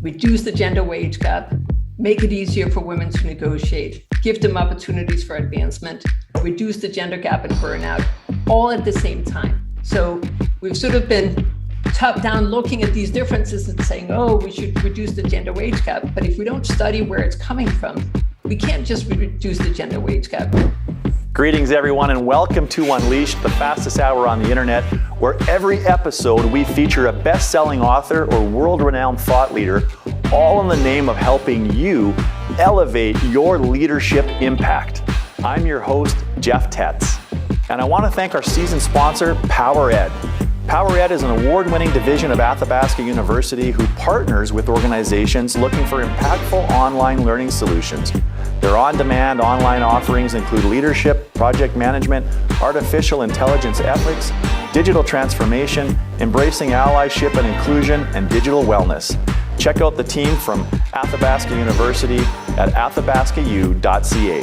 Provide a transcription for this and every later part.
reduce the gender wage gap, make it easier for women to negotiate, give them opportunities for advancement, reduce the gender gap and burnout, all at the same time. So we've sort of been top down looking at these differences and saying, oh, we should reduce the gender wage gap. But if we don't study where it's coming from, we can't just reduce the gender wage gap. Greetings, everyone, and welcome to Unleashed, the fastest hour on the internet, where every episode we feature a best-selling author or world-renowned thought leader, all in the name of helping you elevate your leadership impact. I'm your host, Jeff Tetz, and I want to thank our season sponsor, PowerEd. PowerEd is an award-winning division of Athabasca University who partners with organizations looking for impactful online learning solutions. Their on-demand online offerings include leadership, project management, artificial intelligence ethics, digital transformation, embracing allyship and inclusion, and digital wellness. Check out the team from Athabasca University at athabascau.ca.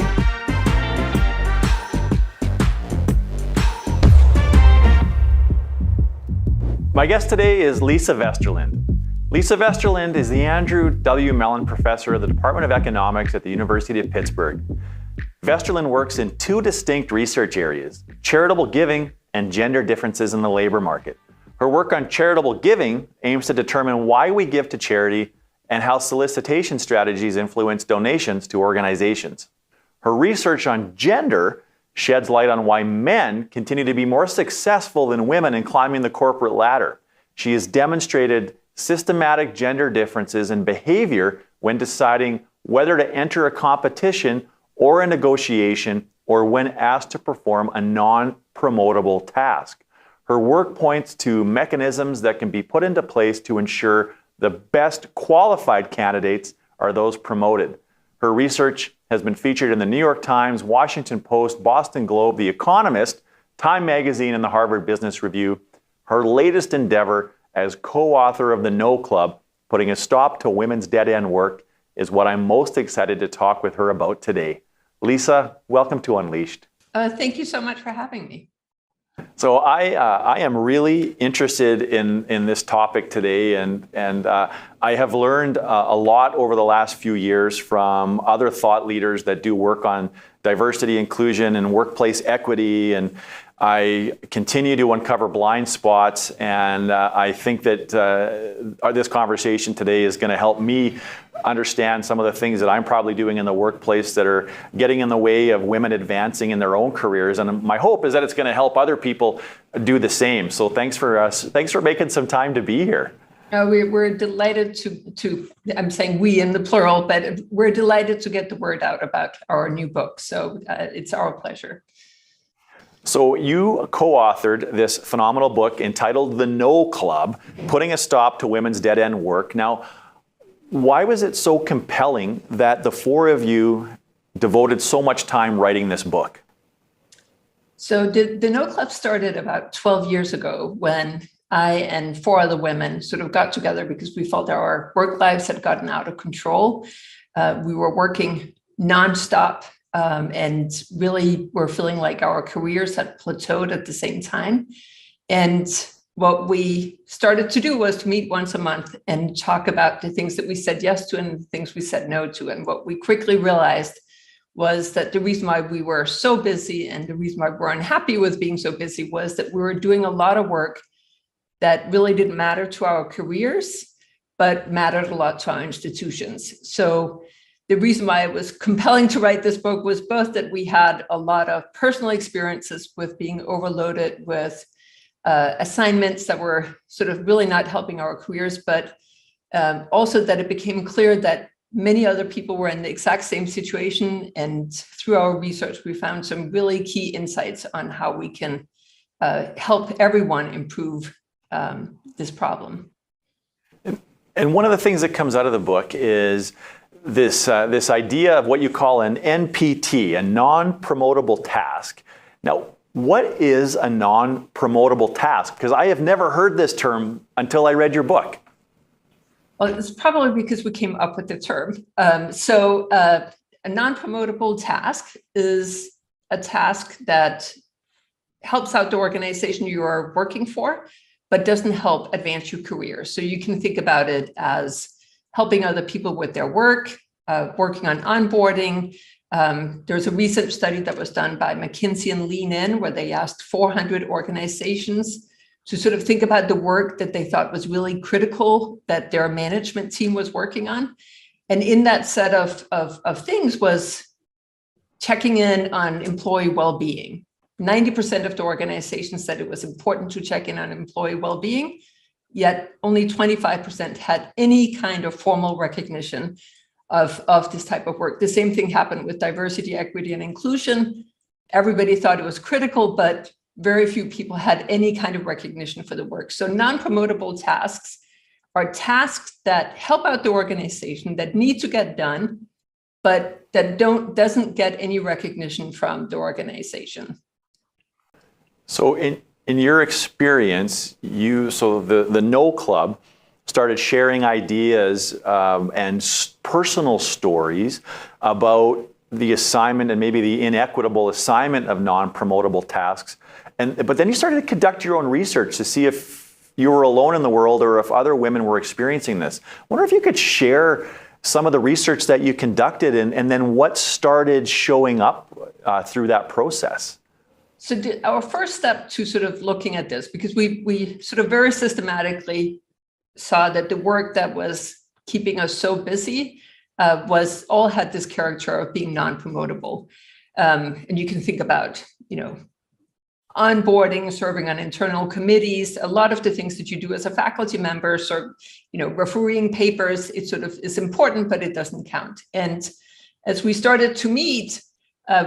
My guest today is Lise Vesterlund. Lise Vesterlund is the Andrew W. Mellon Professor of the Department of Economics at the University of Pittsburgh. Vesterlund works in two distinct research areas, charitable giving and gender differences in the labor market. Her work on charitable giving aims to determine why we give to charity and how solicitation strategies influence donations to organizations. Her research on gender sheds light on why men continue to be more successful than women in climbing the corporate ladder. She has demonstrated systematic gender differences in behavior when deciding whether to enter a competition or a negotiation, or when asked to perform a non-promotable task. Her work points to mechanisms that can be put into place to ensure the best qualified candidates are those promoted. Her research has been featured in the New York Times, Washington Post, Boston Globe, The Economist, Time Magazine, and the Harvard Business Review. Her latest endeavor as co-author of the No Club, Putting a Stop to Women's Dead-End Work, is what I'm most excited to talk with her about today. Lisa, welcome to Unleashed. Thank you so much for having me. So I am really interested in this topic today, and I have learned a lot over the last few years from other thought leaders that do work on diversity, inclusion, and workplace equity, and I continue to uncover blind spots, and I think that this conversation today is going to help me understand some of the things that I'm probably doing in the workplace that are getting in the way of women advancing in their own careers. And my hope is that it's going to help other people do the same. So thanks for making some time to be here. We're delighted to, I'm saying we in the plural, but we're delighted to get the word out about our new book. So it's our pleasure. So you co-authored this phenomenal book entitled The No Club, Putting a Stop to Women's Dead-End Work. Now, why was it so compelling that the four of you devoted so much time writing this book? So the No Club started about 12 years ago when I and four other women sort of got together because we felt our work lives had gotten out of control. We were working nonstop. And really we're feeling like our careers had plateaued at the same time. And what we started to do was to meet once a month and talk about the things that we said yes to and the things we said no to. And what we quickly realized was that the reason why we were so busy and the reason why we're unhappy with being so busy was that we were doing a lot of work that really didn't matter to our careers, but mattered a lot to our institutions. So the reason why it was compelling to write this book was both that we had a lot of personal experiences with being overloaded with assignments that were sort of really not helping our careers, but also that it became clear that many other people were in the exact same situation. And through our research, we found some really key insights on how we can help everyone improve this problem. And one of the things that comes out of the book is this idea of what you call an NPT, a non-promotable task. Now, what is a non-promotable task? Because I have never heard this term until I read your book. Well, it's probably because we came up with the term. A non-promotable task is a task that helps out the organization you are working for, but doesn't help advance your career. So you can think about it as helping other people with their work, working on onboarding. There's a recent study that was done by McKinsey and Lean In, where they asked 400 organizations to sort of think about the work that they thought was really critical that their management team was working on. And in that set of things was checking in on employee well-being. 90% of the organizations said it was important to check in on employee well-being, yet only 25% had any kind of formal recognition of this type of work. The same thing happened with diversity, equity, and inclusion. Everybody thought it was critical, but very few people had any kind of recognition for the work. So non-promotable tasks are tasks that help out the organization, that need to get done, but that doesn't get any recognition from the organization. So in your experience, the No Club started sharing ideas and personal stories about the assignment and maybe the inequitable assignment of non-promotable tasks. But then you started to conduct your own research to see if you were alone in the world or if other women were experiencing this. I wonder if you could share some of the research that you conducted and then what started showing up through that process. So our first step to sort of looking at this, because we sort of very systematically saw that the work that was keeping us so busy all had this character of being non-promotable. And you can think about, onboarding, serving on internal committees, a lot of the things that you do as a faculty member, so, refereeing papers, it sort of is important, but it doesn't count. And as we started to meet,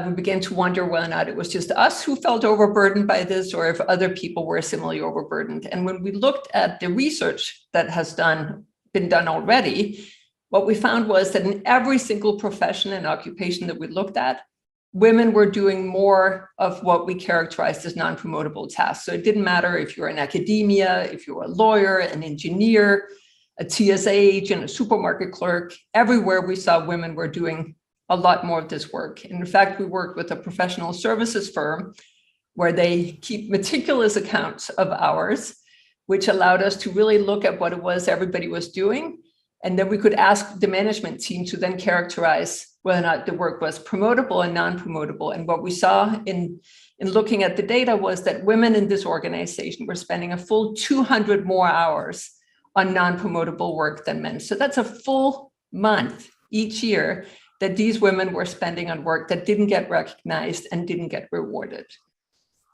we began to wonder whether or not it was just us who felt overburdened by this or if other people were similarly overburdened. And when we looked at the research that has been done already, what we found was that in every single profession and occupation that we looked at, women were doing more of what we characterized as non-promotable tasks. So it didn't matter if you're in academia, if you're a lawyer, an engineer, a TSA agent, a supermarket clerk, everywhere we saw women were doing a lot more of this work. And in fact, we worked with a professional services firm where they keep meticulous accounts of hours, which allowed us to really look at what it was everybody was doing. And then we could ask the management team to then characterize whether or not the work was promotable and non-promotable. And what we saw in looking at the data was that women in this organization were spending a full 200 more hours on non-promotable work than men. So that's a full month each year that these women were spending on work that didn't get recognized and didn't get rewarded.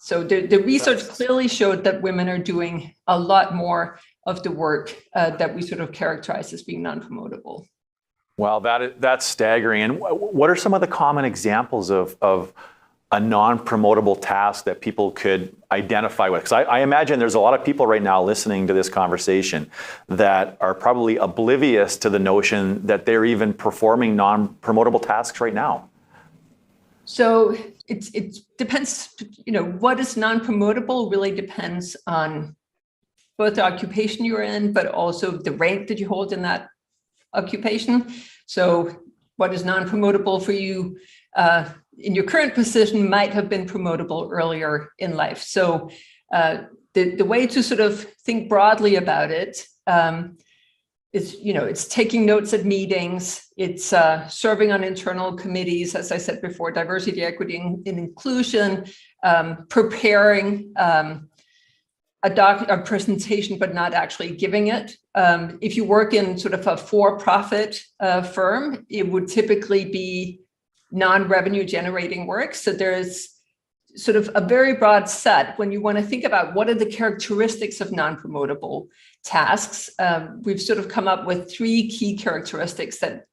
So the research clearly showed that women are doing a lot more of the work that we sort of characterize as being non-promotable. Wow, that's staggering. And what are some of the common examples of a non-promotable task that people could identify with? Because I imagine there's a lot of people right now listening to this conversation that are probably oblivious to the notion that they're even performing non-promotable tasks right now. So it depends, what is non-promotable really depends on both the occupation you're in, but also the rank that you hold in that occupation. So what is non-promotable for you in your current position might have been promotable earlier in life. So the way to sort of think broadly about it is, it's taking notes at meetings, it's serving on internal committees, as I said before, diversity, equity, and inclusion, preparing a presentation, but not actually giving it. If you work in sort of a for-profit firm, it would typically be non-revenue generating work. So there's sort of a very broad set. When you want to think about what are the characteristics of non-promotable tasks, we've sort of come up with 3 key characteristics that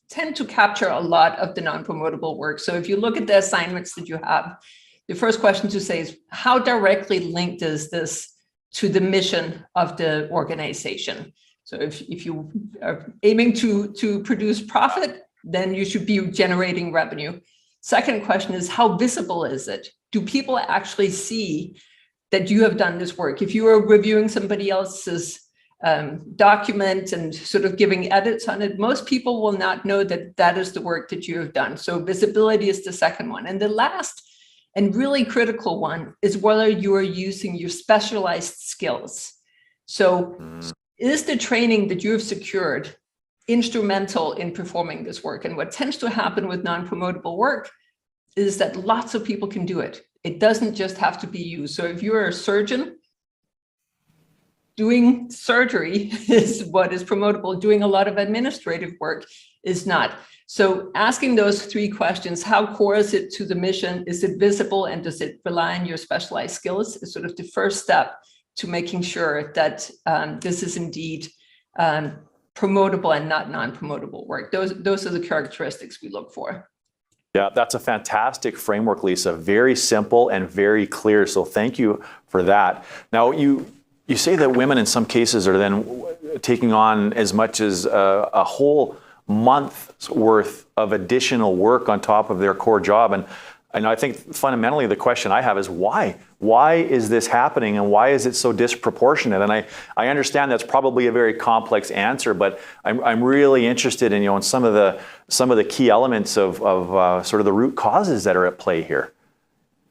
tend to capture a lot of the non-promotable work. So if you look at the assignments that you have, the first question to say is, how directly linked is this to the mission of the organization? So if you are aiming to produce profit, then you should be generating revenue. Second question is, how visible is it? Do people actually see that you have done this work? If you are reviewing somebody else's document and sort of giving edits on it, most people will not know that that is the work that you have done. So visibility is the second one. And the last and really critical one is whether you are using your specialized skills. So is the training that you have secured instrumental in performing this work. And what tends to happen with non-promotable work is that lots of people can do it. It doesn't just have to be you. So if you're a surgeon, doing surgery is what is promotable. Doing a lot of administrative work is not. So asking those three questions, how core is it to the mission? Is it visible? And does it rely on your specialized skills? Is sort of the first step to making sure that this is indeed promotable and not non-promotable work. Those are the characteristics we look for. Yeah, that's a fantastic framework, Lisa. Very simple and very clear. So thank you for that. Now, you say that women in some cases are then taking on as much as a whole month's worth of additional work on top of their core job. And I think fundamentally the question I have is why? Why is this happening and why is it so disproportionate? And I understand that's probably a very complex answer, but I'm really interested in, in some of the key elements of sort of the root causes that are at play here.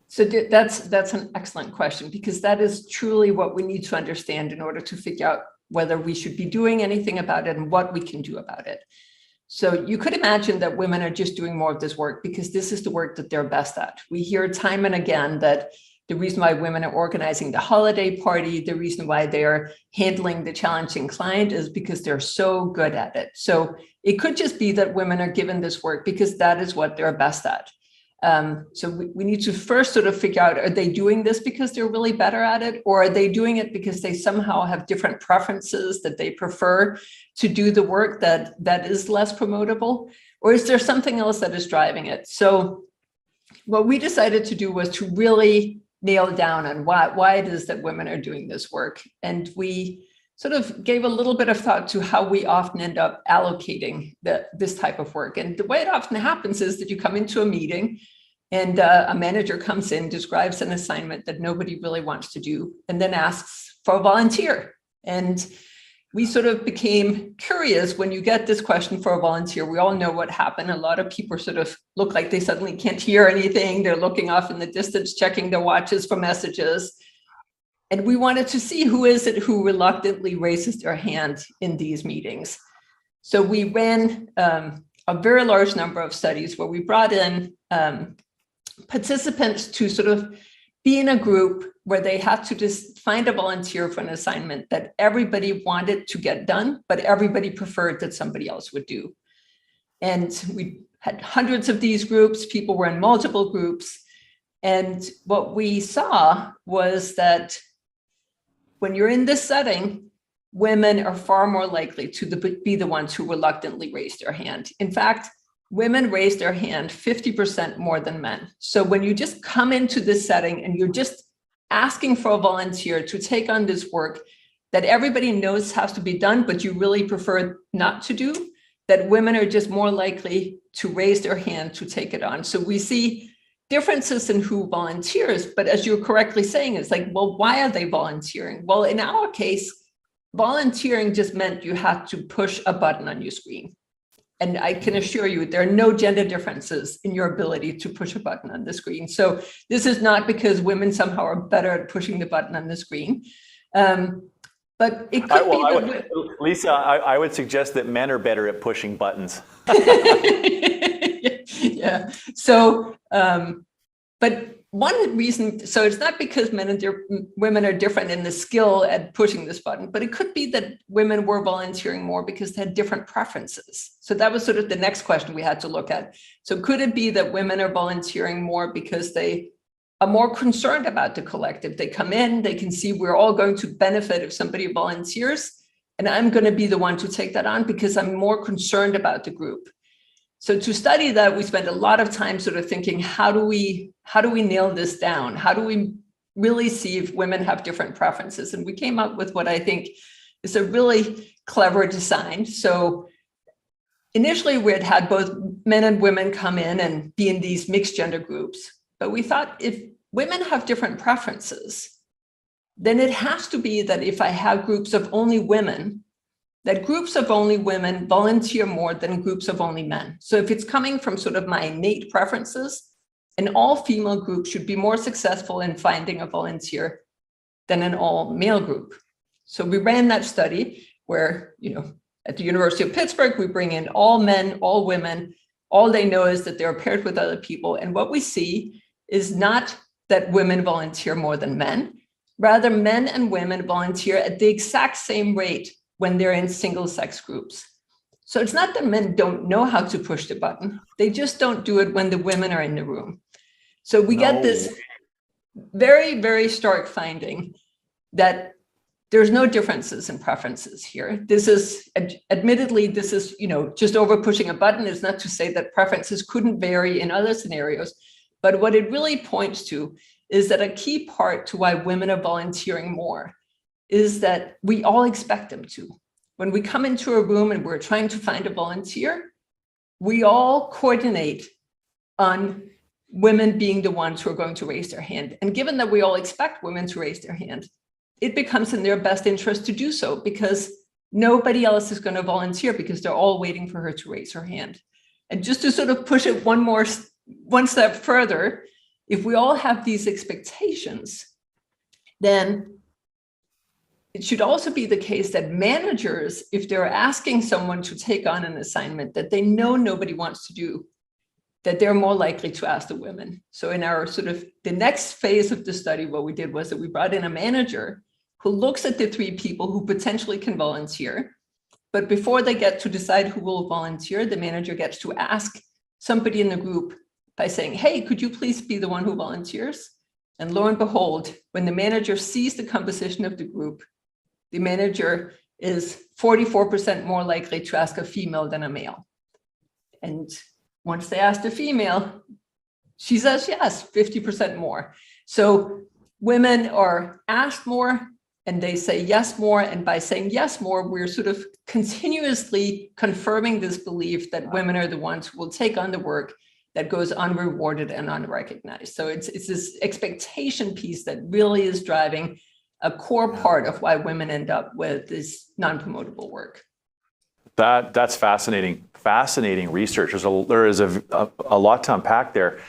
So that's an excellent question, because that is truly what we need to understand in order to figure out whether we should be doing anything about it and what we can do about it. So you could imagine that women are just doing more of this work because this is the work that they're best at. We hear time and again that the reason why women are organizing the holiday party, the reason why they are handling the challenging client is because they're so good at it. So it could just be that women are given this work because that is what they're best at. So we need to first sort of figure out, are they doing this because they're really better at it? Or are they doing it because they somehow have different preferences that they prefer to do the work that is less promotable? Or is there something else that is driving it? So what we decided to do was to really nail down on why it is that women are doing this work. And we sort of gave a little bit of thought to how we often end up allocating this type of work. And the way it often happens is that you come into a meeting and a manager comes in, describes an assignment that nobody really wants to do, and then asks for a volunteer. And we sort of became curious when you get this question for a volunteer. We all know what happened. A lot of people sort of look like they suddenly can't hear anything. They're looking off in the distance, checking their watches for messages. And we wanted to see who is it who reluctantly raises their hand in these meetings. So we ran a very large number of studies where we brought in participants to sort of be in a group where they had to just find a volunteer for an assignment that everybody wanted to get done, but everybody preferred that somebody else would do. And we had hundreds of these groups. People were in multiple groups. And what we saw was that when you're in this setting, women are far more likely to be the ones who reluctantly raise their hand. In fact, women raise their hand 50% more than men. So when you just come into this setting and you're just asking for a volunteer to take on this work that everybody knows has to be done, but you really prefer not to do, that women are just more likely to raise their hand to take it on. So we see differences in who volunteers, but as you're correctly saying, it's like, well, why are they volunteering? Well, in our case, volunteering just meant you had to push a button on your screen. And I can assure you, there are no gender differences in your ability to push a button on the screen. So this is not because women somehow are better at pushing the button on the screen. But it could be Lisa, I would suggest that men are better at pushing buttons. Yeah. So, but one reason, so it's not because men and women are different in the skill at pushing this button, but it could be that women were volunteering more because they had different preferences. So that was sort of the next question we had to look at. So could it be that women are volunteering more because they are more concerned about the collective? They come in, they can see we're all going to benefit if somebody volunteers, and I'm going to be the one to take that on because I'm more concerned about the group. So to study that, we spent a lot of time sort of thinking, how do we nail this down? How do we really see if women have different preferences? And we came up with what I think is a really clever design. So initially we had both men and women come in and be in these mixed gender groups. But we thought if women have different preferences, then it has to be that if I have groups of only women, that groups of only women volunteer more than groups of only men. So if it's coming from sort of my innate preferences, an all-female group should be more successful in finding a volunteer than an all-male group. So we ran that study where, At the University of Pittsburgh, we bring in all men, all women. All they know is that they're paired with other people. And what we see is not that women volunteer more than men. Rather, men and women volunteer at the exact same rate when they're in single sex groups. So it's not that men don't know how to push the button. They just don't do it when the women are in the room. So we get this very, very stark finding that there's no differences in preferences here. This is, admittedly, this is, just over pushing a button. Is not to say that preferences couldn't vary in other scenarios, but what it really points to is that a key part to why women are volunteering more is that we all expect them to. When we come into a room and we're trying to find a volunteer, we all coordinate on women being the ones who are going to raise their hand. And given that we all expect women to raise their hand, it becomes in their best interest to do so, because nobody else is going to volunteer because they're all waiting for her to raise her hand. And just to sort of push it one step further, if we all have these expectations, then it should also be the case that managers, if they're asking someone to take on an assignment that they know nobody wants to do, that they're more likely to ask the women. So in our sort of the next phase of the study, what we did was that we brought in a manager who looks at the 3 people who potentially can volunteer. But before they get to decide who will volunteer, the manager gets to ask somebody in the group by saying, hey, could you please be the one who volunteers? And lo and behold, when the manager sees the composition of the group, the manager is 44% more likely to ask a female than a male. And once they ask the female, she says yes, 50% more. So women are asked more and they say yes more. And by saying yes more, we're sort of continuously confirming this belief that women are the ones who will take on the work that goes unrewarded and unrecognized. So it's this expectation piece that really is driving a core part of why women end up with this non-promotable work. That's fascinating. Fascinating research. There is a lot to unpack there.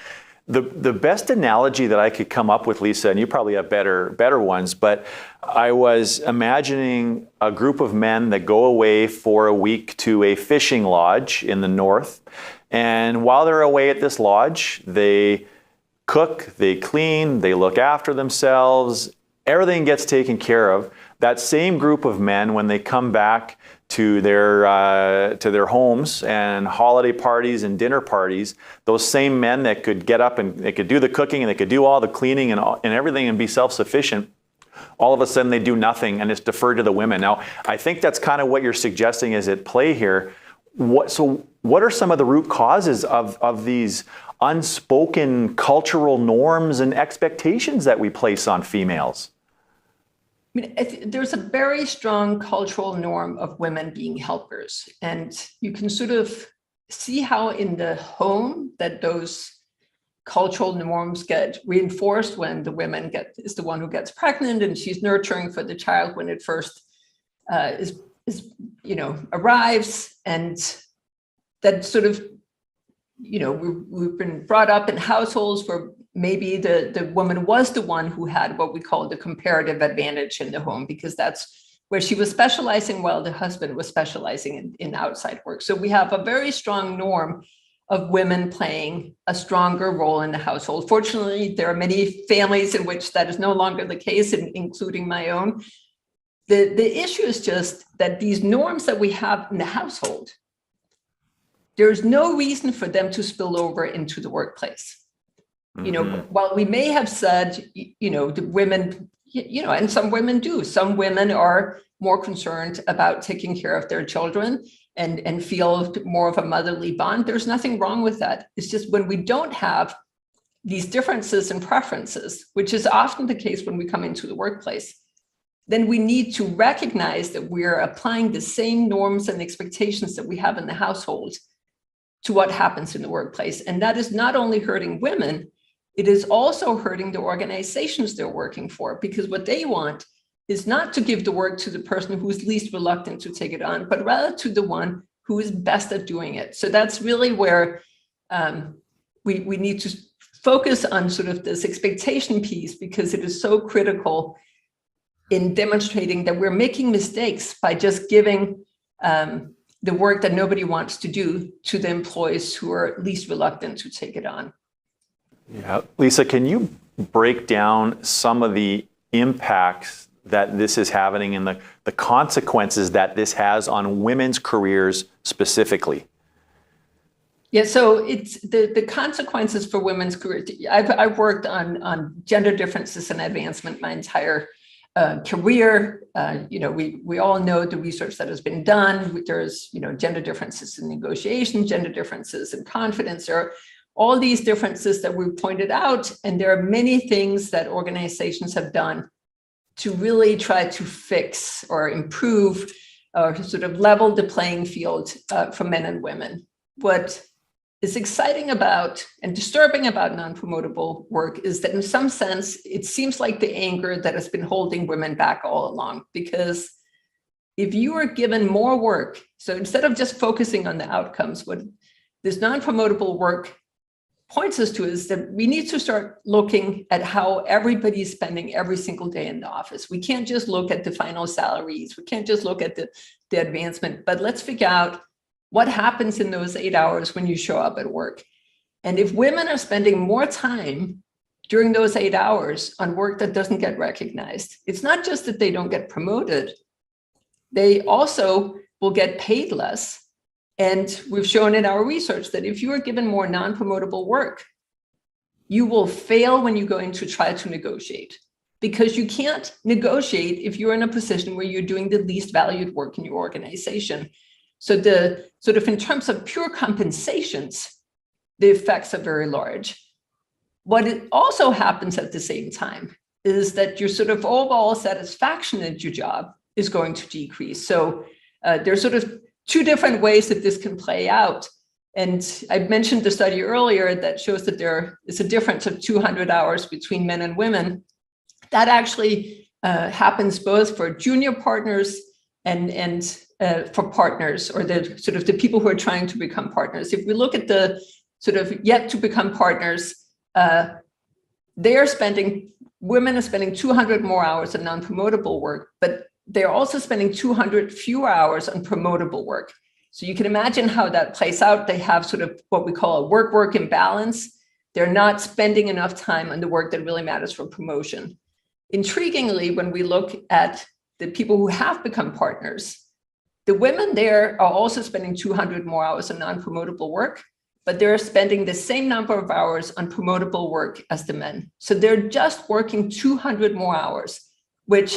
The best analogy that I could come up with, Lisa, and you probably have better ones, but I was imagining a group of men that go away for a week to a fishing lodge in the north. And while they're away at this lodge, they cook, they clean, they look after themselves, everything gets taken care of. That same group of men, when they come back to their homes and holiday parties and dinner parties, those same men that could get up and they could do the cooking and they could do all the cleaning and everything and be self-sufficient, all of a sudden they do nothing and it's deferred to the women. Now, I think that's kind of what you're suggesting is at play here. What are some of the root causes of these unspoken cultural norms and expectations that we place on females? I mean, there's a very strong cultural norm of women being helpers. And you can sort of see how in the home that those cultural norms get reinforced when the woman is the one who gets pregnant and she's nurturing for the child when it first arrives. And that sort of, we've been brought up in households where maybe the woman was the one who had what we call the comparative advantage in the home, because that's where she was specializing while the husband was specializing in outside work. So we have a very strong norm of women playing a stronger role in the household. Fortunately, there are many families in which that is no longer the case, including my own. The issue is just that these norms that we have in the household, there's no reason for them to spill over into the workplace. While we may have said, the women, and some women do, some women are more concerned about taking care of their children and feel more of a motherly bond. There's nothing wrong with that. It's just when we don't have these differences and preferences, which is often the case when we come into the workplace, then we need to recognize that we're applying the same norms and expectations that we have in the household to what happens in the workplace. And that is not only hurting women, it is also hurting the organizations they're working for, because what they want is not to give the work to the person who's least reluctant to take it on, but rather to the one who is best at doing it. So that's really where we need to focus on sort of this expectation piece, because it is so critical in demonstrating that we're making mistakes by just giving the work that nobody wants to do to the employees who are least reluctant to take it on. Yeah, Lisa, can you break down some of the impacts that this is having and the consequences that this has on women's careers specifically? Yeah, so it's the consequences for women's careers. I've worked on gender differences and advancement my entire career. We all know the research that has been done. There's gender differences in negotiation, gender differences in confidence. There are all these differences that we've pointed out, and there are many things that organizations have done to really try to fix or improve or sort of level the playing field for men and women. What is exciting about and disturbing about non-promotable work is that in some sense, it seems like the anchor that has been holding women back all along. Because if you are given more work, so instead of just focusing on the outcomes, what this non-promotable work points us to is that we need to start looking at how everybody's spending every single day in the office. We can't just look at the final salaries. We can't just look at the advancement, but let's figure out what happens in those 8 hours when you show up at work. And if women are spending more time during those 8 hours on work that doesn't get recognized, it's not just that they don't get promoted, they also will get paid less. And we've shown in our research that if you are given more non-promotable work, you will fail when you go in to try to negotiate, because you can't negotiate if you're in a position where you're doing the least valued work in your organization. So the sort of in terms of pure compensations, the effects are very large. What it also happens at the same time is that your sort of overall satisfaction at your job is going to decrease. So there's sort of two different ways that this can play out. And I mentioned the study earlier that shows that there is a difference of 200 hours between men and women. That actually happens both for junior partners and for partners, or the sort of the people who are trying to become partners. If we look at the sort of yet to become partners, women are spending 200 more hours on non-promotable work, but they're also spending 200 fewer hours on promotable work. So you can imagine how that plays out. They have sort of what we call a work-work imbalance. They're not spending enough time on the work that really matters for promotion. Intriguingly, when we look at the people who have become partners, the women there are also spending 200 more hours on non-promotable work, but they're spending the same number of hours on promotable work as the men. So they're just working 200 more hours, which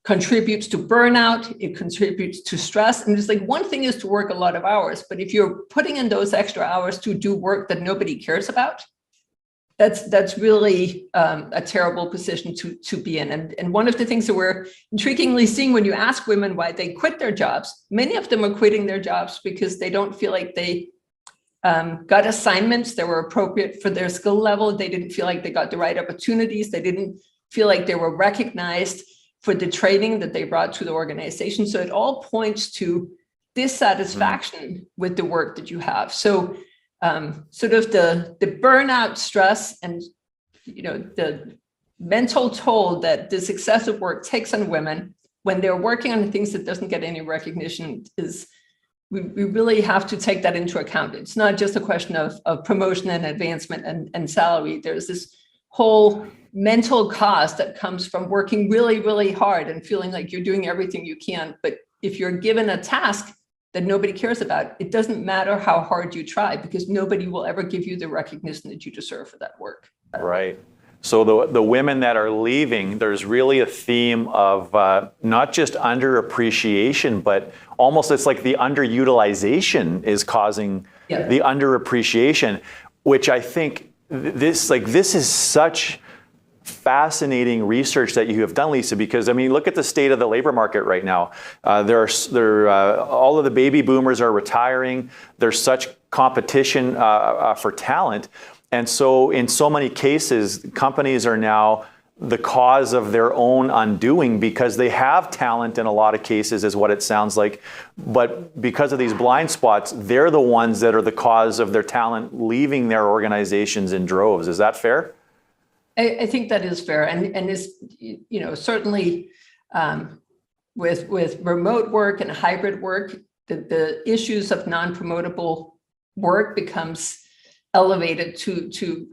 contributes to burnout, it contributes to stress. And it's like, one thing is to work a lot of hours, but if you're putting in those extra hours to do work that nobody cares about, that's really a terrible position to be in. And one of the things that we're intriguingly seeing when you ask women why they quit their jobs, many of them are quitting their jobs because they don't feel like they got assignments that were appropriate for their skill level. They didn't feel like they got the right opportunities. They didn't feel like they were recognized for the training that they brought to the organization. So it all points to dissatisfaction with the work that you have. So sort of the burnout, stress, and the mental toll that this excessive work takes on women when they're working on things that doesn't get any recognition is, we really have to take that into account. It's not just a question of promotion and advancement and salary. There's this whole mental cost that comes from working really, really hard and feeling like you're doing everything you can. But if you're given a task that nobody cares about, it doesn't matter how hard you try, because nobody will ever give you the recognition that you deserve for that work. Right. So the women that are leaving, there's really a theme of not just underappreciation, but almost it's like the underutilization is causing the underappreciation, which I think this is such fascinating research that you have done, Lisa, because I mean, look at the state of the labor market right now. All of the baby boomers are retiring. There's such competition for talent. And so in so many cases, companies are now the cause of their own undoing because they have talent in a lot of cases, is what it sounds like. But because of these blind spots, they're the ones that are the cause of their talent leaving their organizations in droves. Is that fair? I think that is fair. And is, certainly with remote work and hybrid work, the issues of non-promotable work becomes elevated to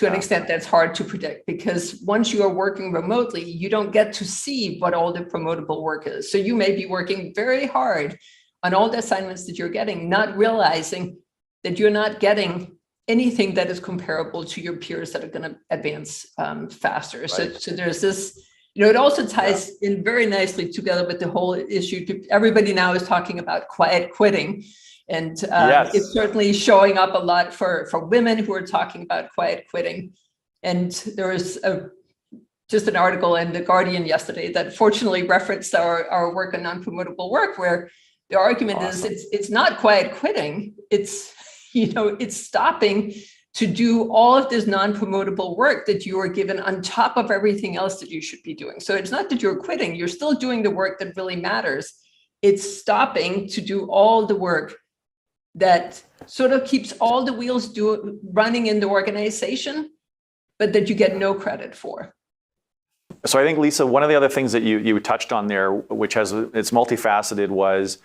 an extent that's hard to predict, because once you are working remotely, you don't get to see what all the promotable work is. So you may be working very hard on all the assignments that you're getting, not realizing that you're not getting anything that is comparable to your peers that are going to advance faster. Right. So there's this, it also ties in very nicely together with the whole issue. Everybody now is talking about quiet quitting. And it's certainly showing up a lot for women who are talking about quiet quitting. And there was just an article in The Guardian yesterday that fortunately referenced our work on non-promotable work, where the argument is it's not quiet quitting. It's, it's stopping to do all of this non-promotable work that you are given on top of everything else that you should be doing. So it's not that you're quitting, you're still doing the work that really matters. It's stopping to do all the work that sort of keeps all the wheels running in the organization, but that you get no credit for. So I think, Lisa, one of the other things that you touched on there, which it's multifaceted, was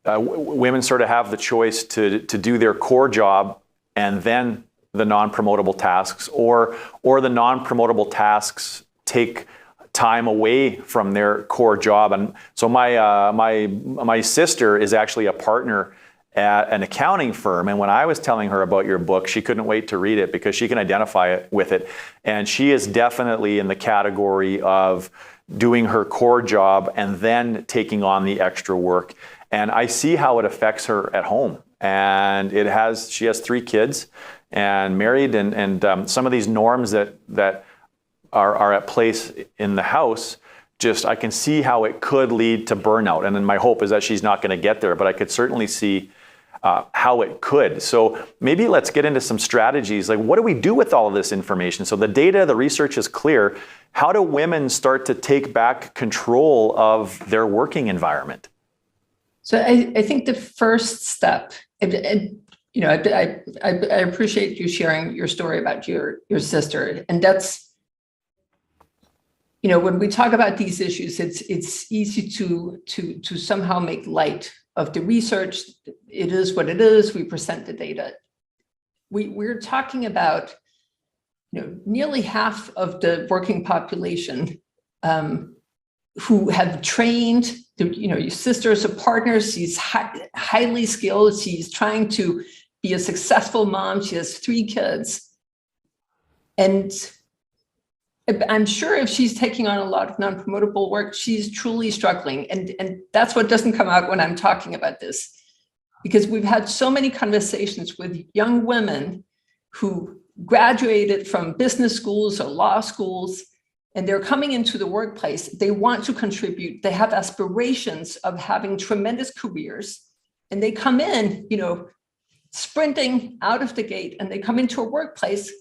women sort of have the choice to do their core job and then the non-promotable tasks, or the non-promotable tasks take time away from their core job. And so my sister is actually a partner at an accounting firm. And when I was telling her about your book, she couldn't wait to read it because she can identify with it. And she is definitely in the category of doing her core job and then taking on the extra work. And I see how it affects her at home. And she has 3 kids and married, and some of these norms that are at place in the house, I can see how it could lead to burnout. And then my hope is that she's not going to get there, but I could certainly see how it could. So maybe let's get into some strategies. Like, what do we do with all of this information? So the data, the research is clear. How do women start to take back control of their working environment? So I think the first step, I appreciate you sharing your story about your sister. And that's, when we talk about these issues, it's easy to somehow make light of the research. It is what it is. We present the data. We're talking about, nearly half of the working population who have trained. Your sister is a partner. She's highly skilled. She's trying to be a successful mom. She has 3 kids. And I'm sure if she's taking on a lot of non-promotable work, she's truly struggling. And that's what doesn't come out when I'm talking about this. Because we've had so many conversations with young women who graduated from business schools or law schools, and they're coming into the workplace. They want to contribute. They have aspirations of having tremendous careers. And they come in, sprinting out of the gate, and they come into a workplace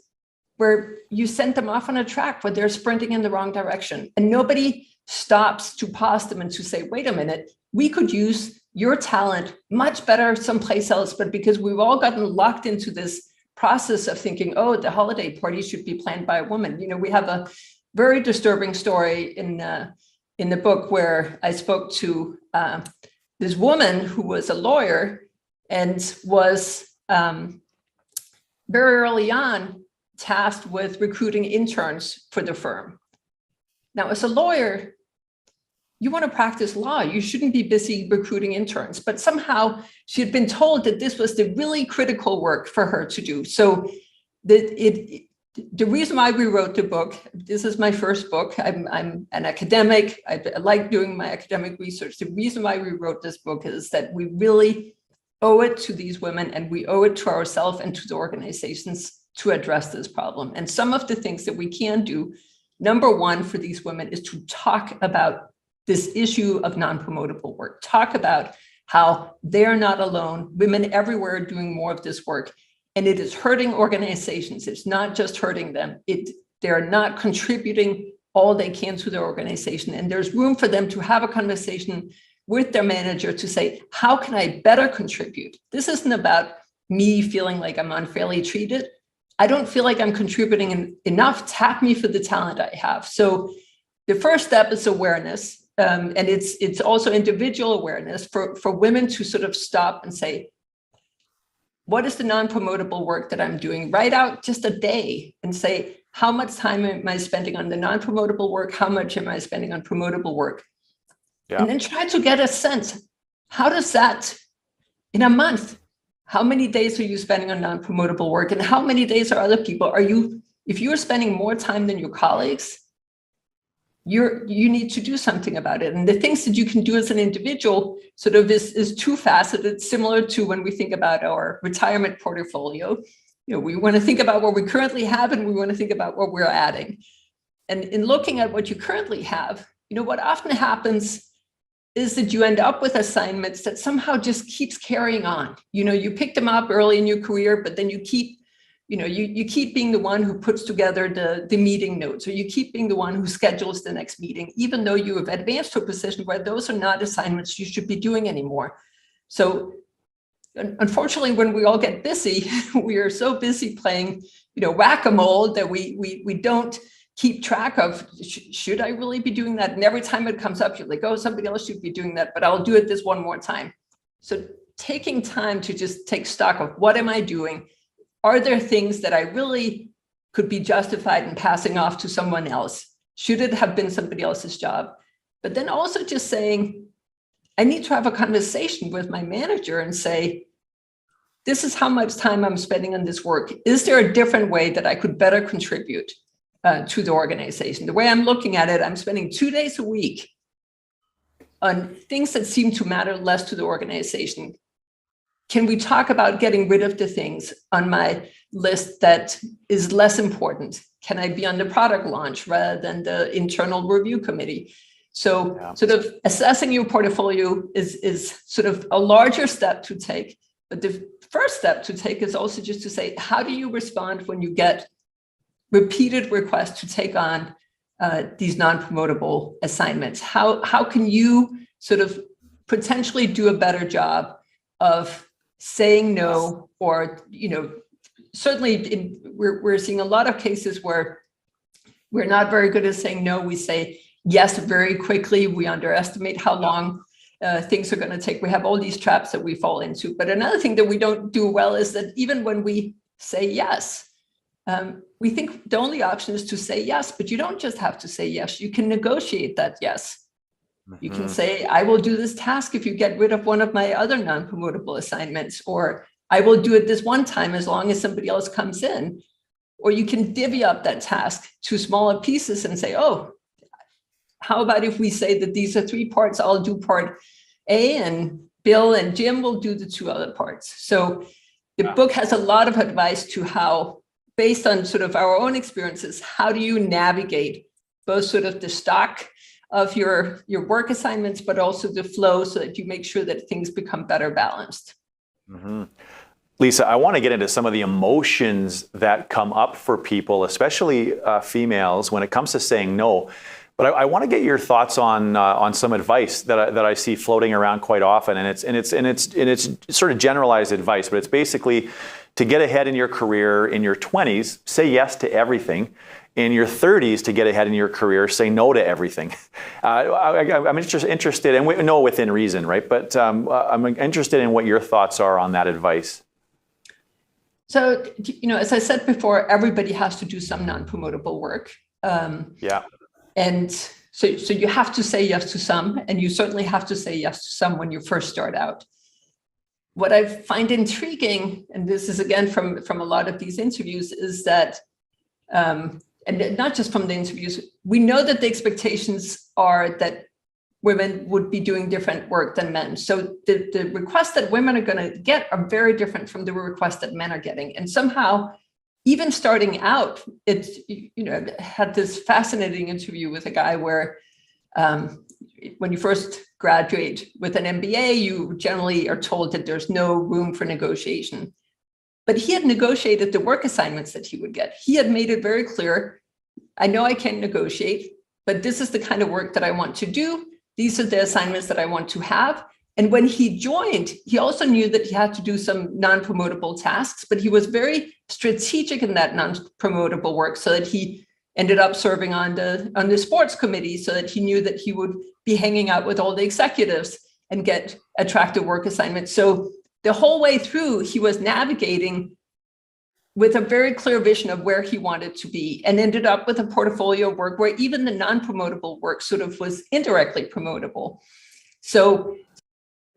where you sent them off on a track where they're sprinting in the wrong direction. And nobody stops to pause them and to say, wait a minute, we could use your talent much better someplace else. But because we've all gotten locked into this process of thinking, oh, the holiday party should be planned by a woman. We have a very disturbing story in the book where I spoke to this woman who was a lawyer and was very early on tasked with recruiting interns for the firm. Now, as a lawyer, you want to practice law. You shouldn't be busy recruiting interns. But somehow she had been told that this was the really critical work for her to do. So the reason why we wrote the book, this is my first book. I'm an academic. I like doing my academic research. The reason why we wrote this book is that we really owe it to these women, and we owe it to ourselves and to the organizations to address this problem. And some of the things that we can do, number one for these women, is to talk about this issue of non-promotable work. Talk about how they're not alone. Women everywhere are doing more of this work. And it is hurting organizations. It's not just hurting them. They're not contributing all they can to their organization. And there's room for them to have a conversation with their manager to say, how can I better contribute? This isn't about me feeling like I'm unfairly treated. I don't feel like I'm contributing enough. Tap me for the talent I have. So the first step is awareness. and it's also individual awareness for women to sort of stop and say, what is the non-promotable work that I'm doing? Write out just a day and say, how much time am I spending on the non-promotable work? How much am I spending on promotable work? Yeah. And then try to get a sense, how does that, in a month, how many days are you spending on non-promotable work? And how many days are other people? If you're spending more time than your colleagues, you need to do something about it. And the things that you can do as an individual sort of is two-faceted, similar to when we think about our retirement portfolio. We want to think about what we currently have, and we want to think about what we're adding. And in looking at what you currently have, what often happens is that you end up with assignments that somehow just keeps carrying on. You pick them up early in your career, but then you keep being the one who puts together the meeting notes, or you keep being the one who schedules the next meeting, even though you have advanced to a position where those are not assignments you should be doing anymore. So unfortunately, when we all get busy, we are so busy playing, whack-a-mole that we don't keep track of, should I really be doing that? And every time it comes up, you're like, oh, somebody else should be doing that, but I'll do it this one more time. So taking time to just take stock of what am I doing? Are there things that I really could be justified in passing off to someone else? Should it have been somebody else's job? But then also just saying, I need to have a conversation with my manager and say, this is how much time I'm spending on this work. Is there a different way that I could better contribute to the organization? The way I'm looking at it, I'm spending 2 days a week on things that seem to matter less to the organization. Can we talk about getting rid of the things on my list that is less important? Can I be on the product launch rather than the internal review committee? So sort of assessing your portfolio is sort of a larger step to take. But the first step to take is also just to say, how do you respond when you get repeated requests to take on these non-promotable assignments? How can you sort of potentially do a better job of saying no, or, certainly we're seeing a lot of cases where we're not very good at saying no. We say yes very quickly. We underestimate how long things are going to take. We have all these traps that we fall into. But another thing that we don't do well is that even when we say yes, we think the only option is to say yes, but you don't just have to say yes. You can negotiate that yes. You can say, I will do this task if you get rid of one of my other non-promotable assignments, or I will do it this one time as long as somebody else comes in. Or you can divvy up that task to smaller pieces and say, oh, how about if we say that these are 3 parts, I'll do part A, and Bill and Jim will do the 2 other parts. So the book has a lot of advice to how, based on sort of our own experiences, how do you navigate both sort of the stock of your work assignments, but also the flow, so that you make sure that things become better balanced. Mm-hmm. Lise, I want to get into some of the emotions that come up for people, especially females, when it comes to saying no. But I want to get your thoughts on some advice that I see floating around quite often, and it's sort of generalized advice, but it's basically to get ahead in your career in your 20s, say yes to everything. In your 30s, to get ahead in your career, say no to everything. I'm interested, and no within reason, right? But I'm interested in what your thoughts are on that advice. So, as I said before, everybody has to do some non-promotable work. And so you have to say yes to some, and you certainly have to say yes to some when you first start out. What I find intriguing, and this is again from a lot of these interviews, is that and not just from the interviews, we know that the expectations are that women would be doing different work than men. So the requests that women are going to get are very different from the requests that men are getting. And somehow, even starting out, it's, I had this fascinating interview with a guy where when you first graduate with an MBA, you generally are told that there's no room for negotiation. But he had negotiated the work assignments that he would get. He had made it very clear, I know I can't negotiate, but this is the kind of work that I want to do. These are the assignments that I want to have. And when he joined, he also knew that he had to do some non-promotable tasks, but he was very strategic in that non-promotable work so that he ended up serving on the sports committee so that he knew that he would be hanging out with all the executives and get attractive work assignments. So the whole way through, he was navigating with a very clear vision of where he wanted to be, and ended up with a portfolio of work where even the non-promotable work sort of was indirectly promotable. So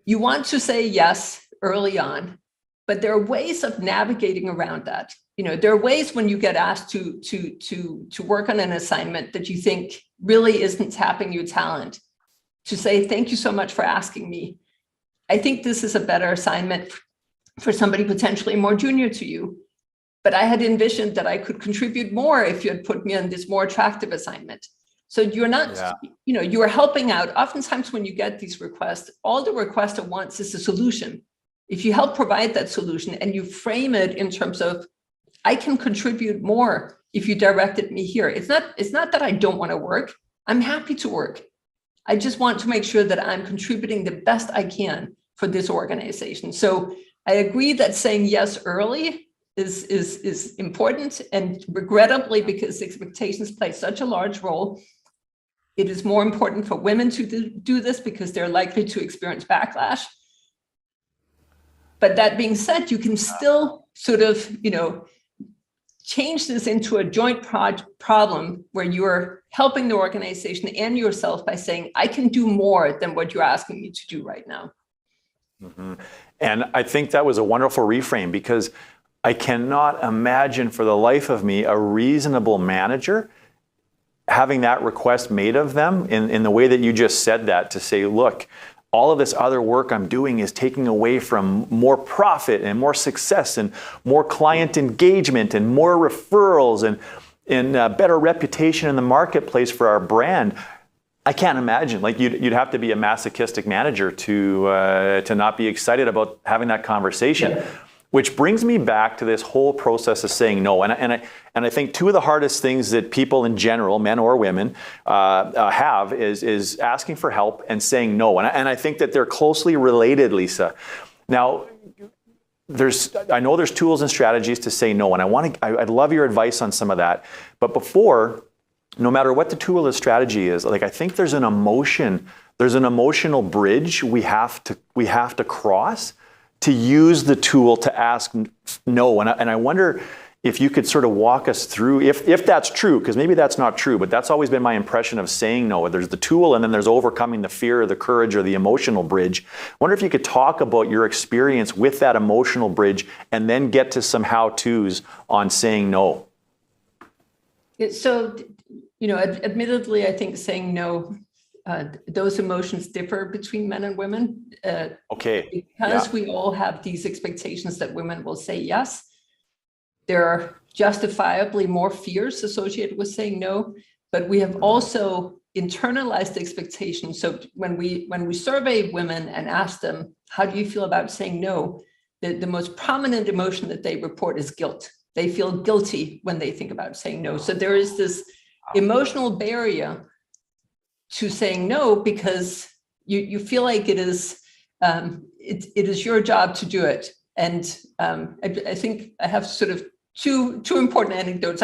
you want to say yes early on, but there are ways of navigating around that. There are ways when you get asked to work on an assignment that you think really isn't tapping your talent, to say, thank you so much for asking me. I think this is a better assignment for somebody potentially more junior to you, but I had envisioned that I could contribute more if you had put me on this more attractive assignment. So you're not, you are helping out. Oftentimes when you get these requests, all the requester wants is a solution. If you help provide that solution and you frame it in terms of, I can contribute more if you directed me here. It's not that I don't want to work. I'm happy to work. I just want to make sure that I'm contributing the best I can for this organization. So I agree that saying yes early is important, and regrettably, because expectations play such a large role, it is more important for women to do this because they're likely to experience backlash. But that being said, you can still sort of, change this into a joint problem where you're helping the organization and yourself by saying, I can do more than what you're asking me to do right now. Mm-hmm. And I think that was a wonderful reframe, because I cannot imagine for the life of me a reasonable manager having that request made of them in the way that you just said that, to say, look, all of this other work I'm doing is taking away from more profit and more success and more client engagement and more referrals and better reputation in the marketplace for our brand. I can't imagine. Like you'd have to be a masochistic manager to not be excited about having that conversation. Yeah. Which brings me back to this whole process of saying no. And I think two of the hardest things that people in general, men or women, have is asking for help and saying no. And I think that they're closely related, Lise. Now, I know there's tools and strategies to say no, and I'd love your advice on some of that. But before, no matter what the tool or strategy is, like I think there's an emotional bridge we have to cross to use the tool to ask no. And I wonder if you could sort of walk us through, if that's true, because maybe that's not true, but that's always been my impression of saying no. There's the tool, and then there's overcoming the fear or the courage or the emotional bridge. I wonder if you could talk about your experience with that emotional bridge and then get to some how-tos on saying no. So, admittedly, I think saying no, those emotions differ between men and women. Okay. Because we all have these expectations that women will say yes, there are justifiably more fears associated with saying no, but we have also internalized expectations. So when we survey women and ask them, how do you feel about saying no? The most prominent emotion that they report is guilt. They feel guilty when they think about saying no. So there is this emotional barrier to saying no, because you feel like it is your job to do it. And I think I have sort of two important anecdotes.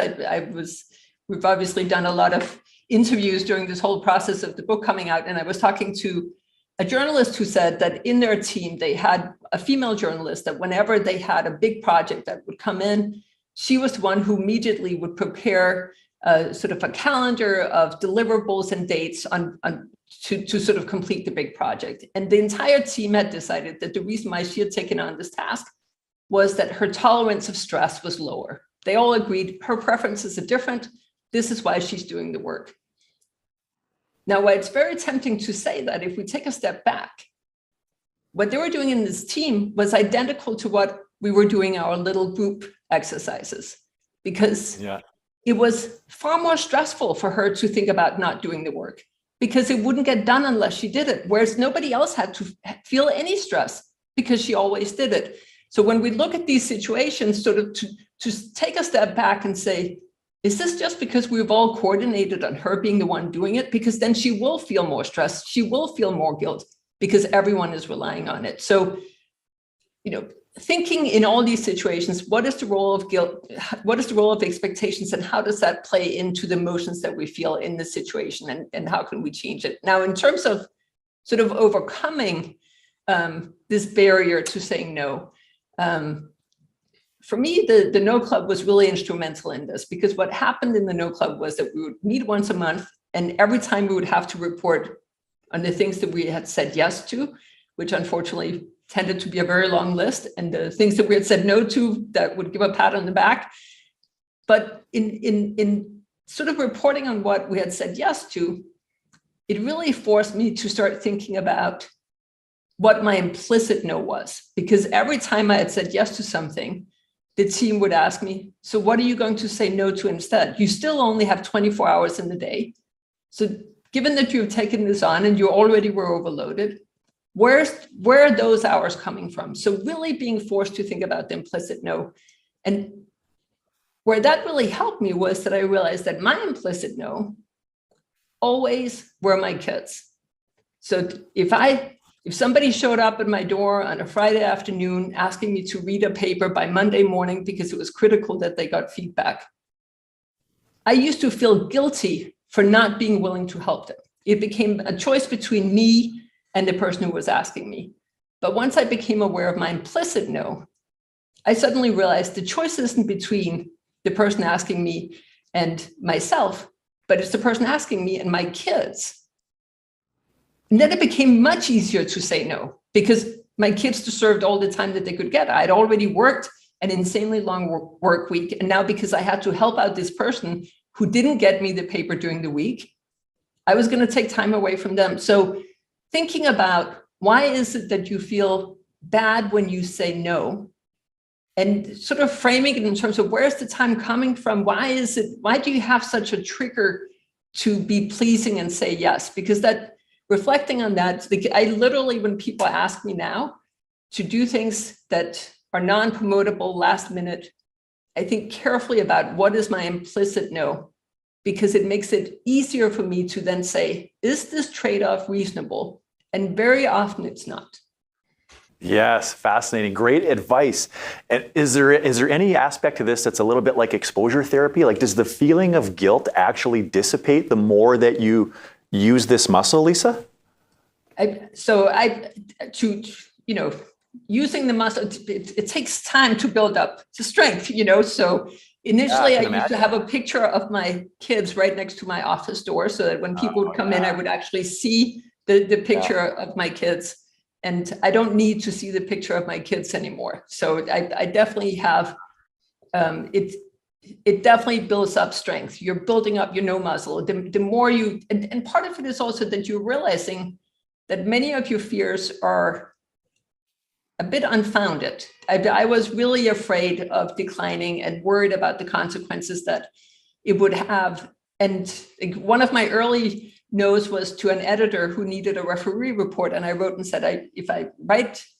We've obviously done a lot of interviews during this whole process of the book coming out, and I was talking to a journalist who said that in their team they had a female journalist that whenever they had a big project that would come in, she was the one who immediately would prepare sort of a calendar of deliverables and dates to sort of complete the big project. And the entire team had decided that the reason why she had taken on this task was that her tolerance of stress was lower. They all agreed her preferences are different. This is why she's doing the work. Now, why it's very tempting to say that if we take a step back, what they were doing in this team was identical to what we were doing in our little group exercises, because it was far more stressful for her to think about not doing the work, because it wouldn't get done unless she did it, whereas nobody else had to feel any stress because she always did it. So when we look at these situations, sort of to take a step back and say, is this just because we've all coordinated on her being the one doing it? Because then she will feel more stress. She will feel more guilt because everyone is relying on it. So thinking in all these situations, what is the role of guilt? What is the role of expectations, and how does that play into the emotions that we feel in the situation, and how can we change it? Now, in terms of sort of overcoming this barrier to saying no, for me, the No Club was really instrumental in this, because what happened in the No Club was that we would meet once a month, and every time we would have to report on the things that we had said yes to, which unfortunately tended to be a very long list, and the things that we had said no to that would give a pat on the back. But in sort of reporting on what we had said yes to, it really forced me to start thinking about what my implicit no was. Because every time I had said yes to something, the team would ask me, so what are you going to say no to instead? You still only have 24 hours in the day. So given that you've taken this on and you already were overloaded, where are those hours coming from? So really being forced to think about the implicit no. And where that really helped me was that I realized that my implicit no always were my kids. So if somebody showed up at my door on a Friday afternoon asking me to read a paper by Monday morning because it was critical that they got feedback, I used to feel guilty for not being willing to help them. It became a choice between me and the person who was asking me. But once I became aware of my implicit no, I suddenly realized the choice isn't between the person asking me and myself, but it's the person asking me and my kids. And then it became much easier to say no, because my kids deserved all the time that they could get. I'd already worked an insanely long work week. And now because I had to help out this person who didn't get me the paper during the week, I was going to take time away from them. So thinking about why is it that you feel bad when you say no, and sort of framing it in terms of where's the time coming from? Why do you have such a trigger to be pleasing and say yes? Because that, reflecting on that, I literally, when people ask me now to do things that are non-promotable last minute, I think carefully about what is my implicit no, because it makes it easier for me to then say, is this trade-off reasonable? And very often it's not. Yes, fascinating. Great advice. And is there any aspect to this that's a little bit like exposure therapy? Like, does the feeling of guilt actually dissipate the more that you use this muscle, Lisa? Using the muscle, it takes time to build up the strength, so initially, I used to have a picture of my kids right next to my office door, so that when people would come in, I would actually see the picture of my kids. And I don't need to see the picture of my kids anymore. So I definitely have, it definitely builds up strength. You're building up your no muscle. The more you, and part of it is also that you're realizing that many of your fears are a bit unfounded. I was really afraid of declining and worried about the consequences that it would have. And one of my early no's was to an editor who needed a referee report. And I wrote and said,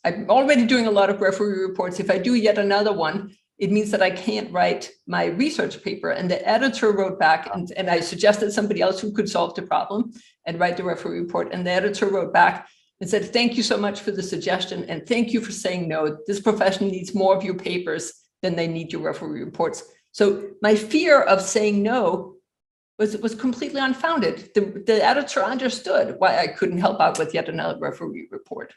I'm already doing a lot of referee reports. If I do yet another one, it means that I can't write my research paper. And the editor wrote back, and I suggested somebody else who could solve the problem and write the referee report. And the editor wrote back and said, thank you so much for the suggestion. And thank you for saying no. This profession needs more of your papers than they need your referee reports. So my fear of saying no was completely unfounded. The editor understood why I couldn't help out with yet another referee report.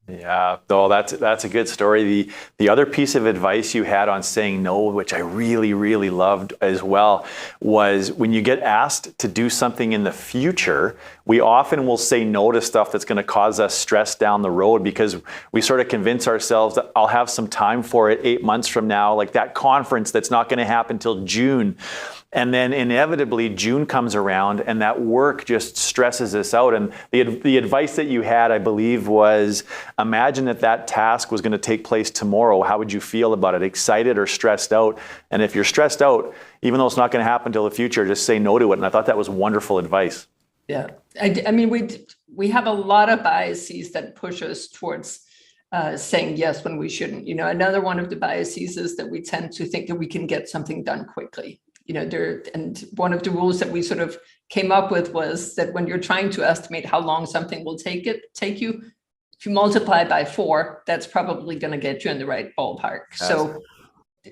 Yeah, though that's a good story. The other piece of advice you had on saying no, which I really, really loved as well, was when you get asked to do something in the future, we often will say no to stuff that's going to cause us stress down the road, because we sort of convince ourselves that I'll have some time for it 8 months from now, like that conference that's not going to happen till June. And then inevitably June comes around and that work just stresses us out. And the advice that you had, I believe, was imagine that task was going to take place tomorrow. How would you feel about it? Excited or stressed out? And if you're stressed out, even though it's not going to happen till the future, just say no to it. And I thought that was wonderful advice. Yeah. I mean, we have a lot of biases that push us towards saying yes when we shouldn't. Another one of the biases is that we tend to think that we can get something done quickly. And one of the rules that we sort of came up with was that when you're trying to estimate how long something will take you, if you multiply by 4, that's probably going to get you in the right ballpark. So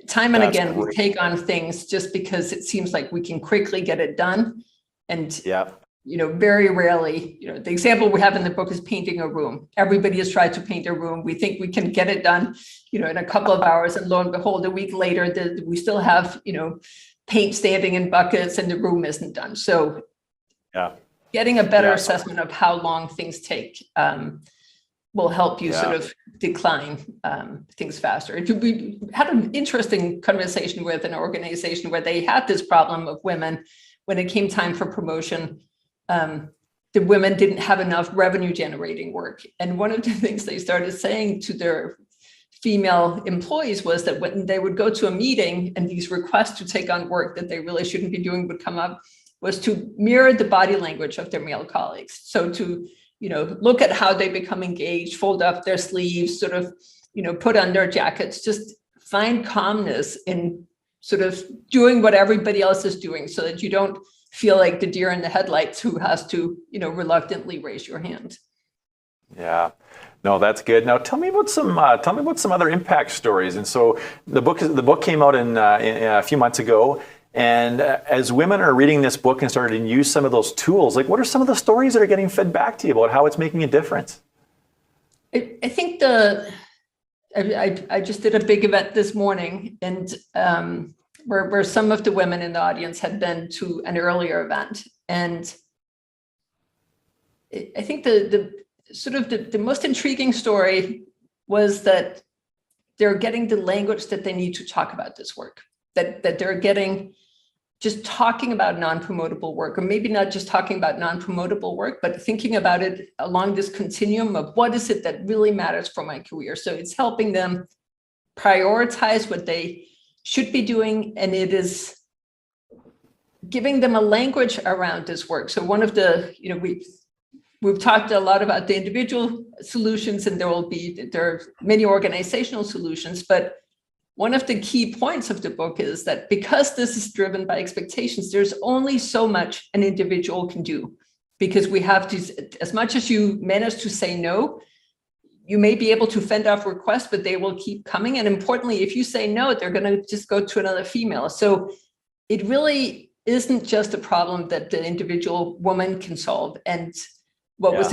time and again, we take on things just because it seems like we can quickly get it done. And, very rarely, the example we have in the book is painting a room. Everybody has tried to paint a room. We think we can get it done, in a couple of hours, and lo and behold, a week later, we still have, paint standing in buckets and the room isn't done. So getting a better assessment of how long things take will help you sort of decline things faster. We had an interesting conversation with an organization where they had this problem of women when it came time for promotion. The women didn't have enough revenue generating work. And one of the things they started saying to their female employees was that when they would go to a meeting and these requests to take on work that they really shouldn't be doing would come up, was to mirror the body language of their male colleagues. So to, look at how they become engaged, fold up their sleeves, sort of, put on their jackets, just find calmness in sort of doing what everybody else is doing so that you don't feel like the deer in the headlights who has to, reluctantly raise your hand. Yeah, no, that's good. Now, tell me about some other impact stories. And so the book came out in a few months ago. And as women are reading this book and starting to use some of those tools, like what are some of the stories that are getting fed back to you about how it's making a difference? I think I just did a big event this morning, and where some of the women in the audience had been to an earlier event. And I think the most intriguing story was that they're getting the language that they need to talk about this work, that they're getting just talking about non-promotable work, or maybe not just talking about non-promotable work, but thinking about it along this continuum of what is it that really matters for my career. So it's helping them prioritize what they should be doing, and it is giving them a language around this work. So one of the, we've talked a lot about the individual solutions, and there are many organizational solutions, but one of the key points of the book is that because this is driven by expectations, there's only so much an individual can do, because we have to, as much as you manage to say no, you may be able to fend off requests, but they will keep coming. And importantly, if you say no, they're going to just go to another female. So it really isn't just a problem that the individual woman can solve. And what was,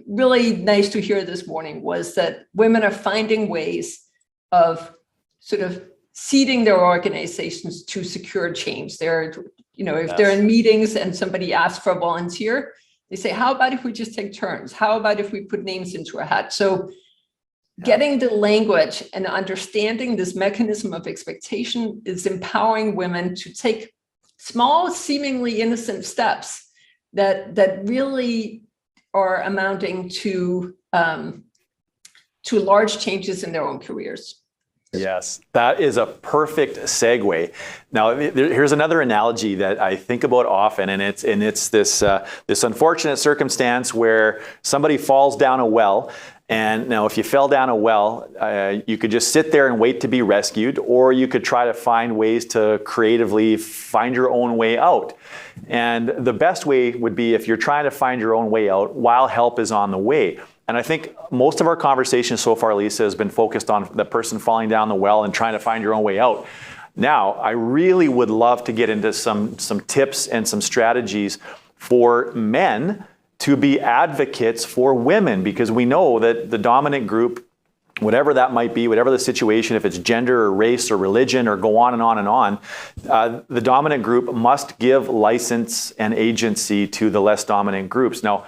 really nice to hear this morning was that women are finding ways of sort of seeding their organizations to secure change. They're, if they're in meetings and somebody asks for a volunteer, they say, how about if we just take turns? How about if we put names into a hat? So getting the language and understanding this mechanism of expectation is empowering women to take small, seemingly innocent steps that really are amounting to large changes in their own careers. Yes, that is a perfect segue. Now, here's another analogy that I think about often, and it's this unfortunate circumstance where somebody falls down a well. And now, if you fell down a well, you could just sit there and wait to be rescued, or you could try to find ways to creatively find your own way out. And the best way would be if you're trying to find your own way out while help is on the way. And I think most of our conversation so far, Lisa, has been focused on the person falling down the well and trying to find your own way out. Now, I really would love to get into some tips and some strategies for men to be advocates for women, because we know that the dominant group, whatever that might be, whatever the situation, if it's gender or race or religion or go on and on and on, the dominant group must give license and agency to the less dominant groups. Now,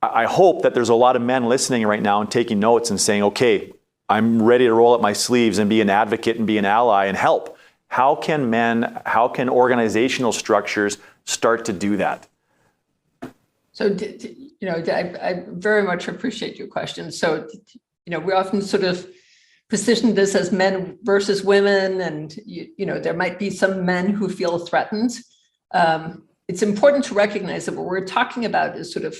I hope that there's a lot of men listening right now and taking notes and saying, okay, I'm ready to roll up my sleeves and be an advocate and be an ally and help. How can organizational structures start to do that? So, I very much appreciate your question. So, we often sort of position this as men versus women, and, there might be some men who feel threatened. It's important to recognize that what we're talking about is sort of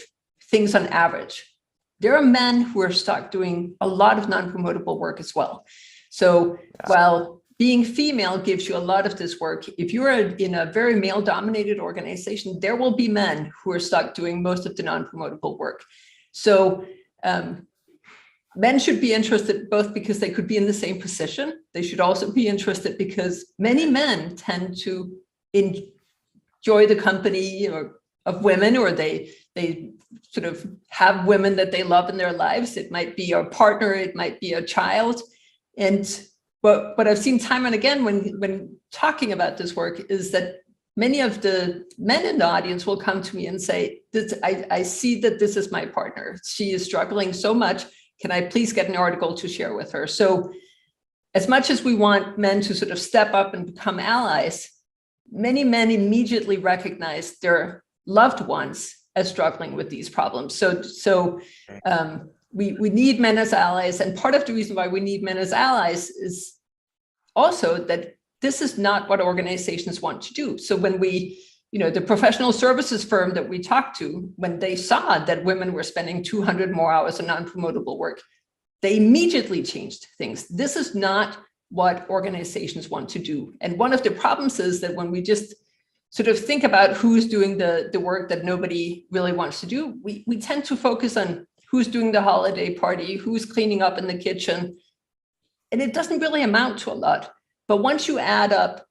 things on average. There are men who are stuck doing a lot of non-promotable work as well. So while being female gives you a lot of this work, if you're in a very male-dominated organization, there will be men who are stuck doing most of the non-promotable work. So men should be interested both because they could be in the same position. They should also be interested because many men tend to enjoy the company of women, or they sort of have women that they love in their lives. It might be a partner, it might be a child. And what I've seen time and again when talking about this work is that many of the men in the audience will come to me and say, I see that this is my partner. She is struggling so much. Can I please get an article to share with her? So as much as we want men to sort of step up and become allies, many men immediately recognize their loved ones as struggling with these problems. So we need men as allies. And part of the reason why we need men as allies is also that this is not what organizations want to do. So when the professional services firm that we talked to, when they saw that women were spending 200 more hours on non-promotable work, they immediately changed things. This is not what organizations want to do. And one of the problems is that when we just sort of think about who's doing the work that nobody really wants to do, we tend to focus on who's doing the holiday party, who's cleaning up in the kitchen. And it doesn't really amount to a lot. But once you add up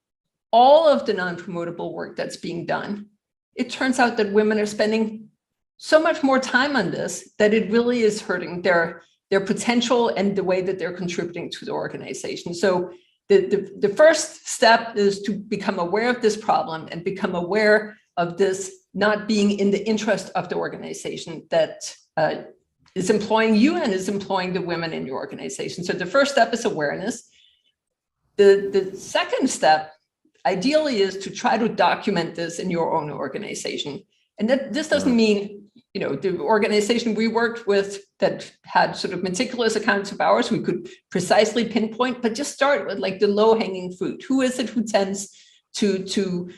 all of the non-promotable work that's being done, it turns out that women are spending so much more time on this that it really is hurting their potential and the way that they're contributing to the organization. So the first step is to become aware of this problem and become aware of this not being in the interest of the organization that is employing you and is employing the women in your organization. So the first step is awareness. The second step, ideally, is to try to document this in your own organization. And that this doesn't mean, the organization we worked with that had sort of meticulous accounts of hours, we could precisely pinpoint, but just start with like the low-hanging fruit. Who is it who tends to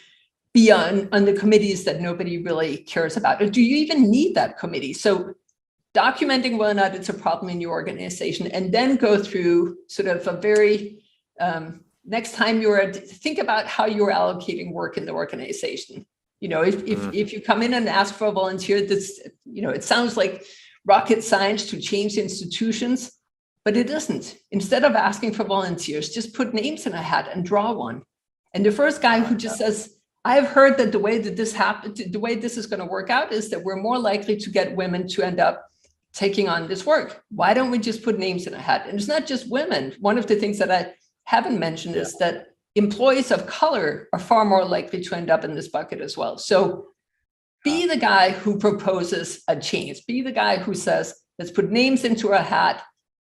be on the committees that nobody really cares about? Or do you even need that committee? So documenting whether or not it's a problem in your organization, and then go through sort of a very next time think about how you're allocating work in the organization. If you come in and ask for a volunteer, it sounds like rocket science to change institutions, but it isn't. Instead of asking for volunteers, just put names in a hat and draw one. And the first guy who just says, I've heard that the way that this happened, the way this is going to work out is that we're more likely to get women to end up taking on this work. Why don't we just put names in a hat? And it's not just women. One of the things that I haven't mentioned is that employees of color are far more likely to end up in this bucket as well. So be the guy who proposes a change. Be the guy who says, let's put names into a hat.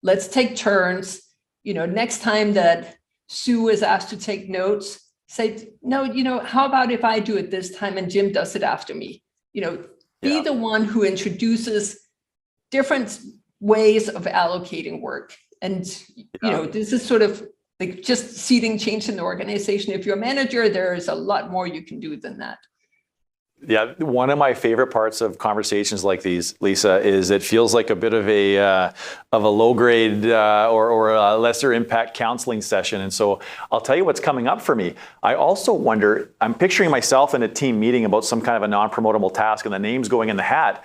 Let's take turns. Next time that Sue is asked to take notes, say, no, how about if I do it this time and Jim does it after me? Be the one who introduces different ways of allocating work. And, this is sort of like just seeding change in the organization. If you're a manager, there's a lot more you can do than that. Yeah, one of my favorite parts of conversations like these, Lisa, is it feels like a bit of a low grade or a lesser impact counseling session. And so I'll tell you what's coming up for me. I also wonder, I'm picturing myself in a team meeting about some kind of a non-promotable task and the names going in the hat.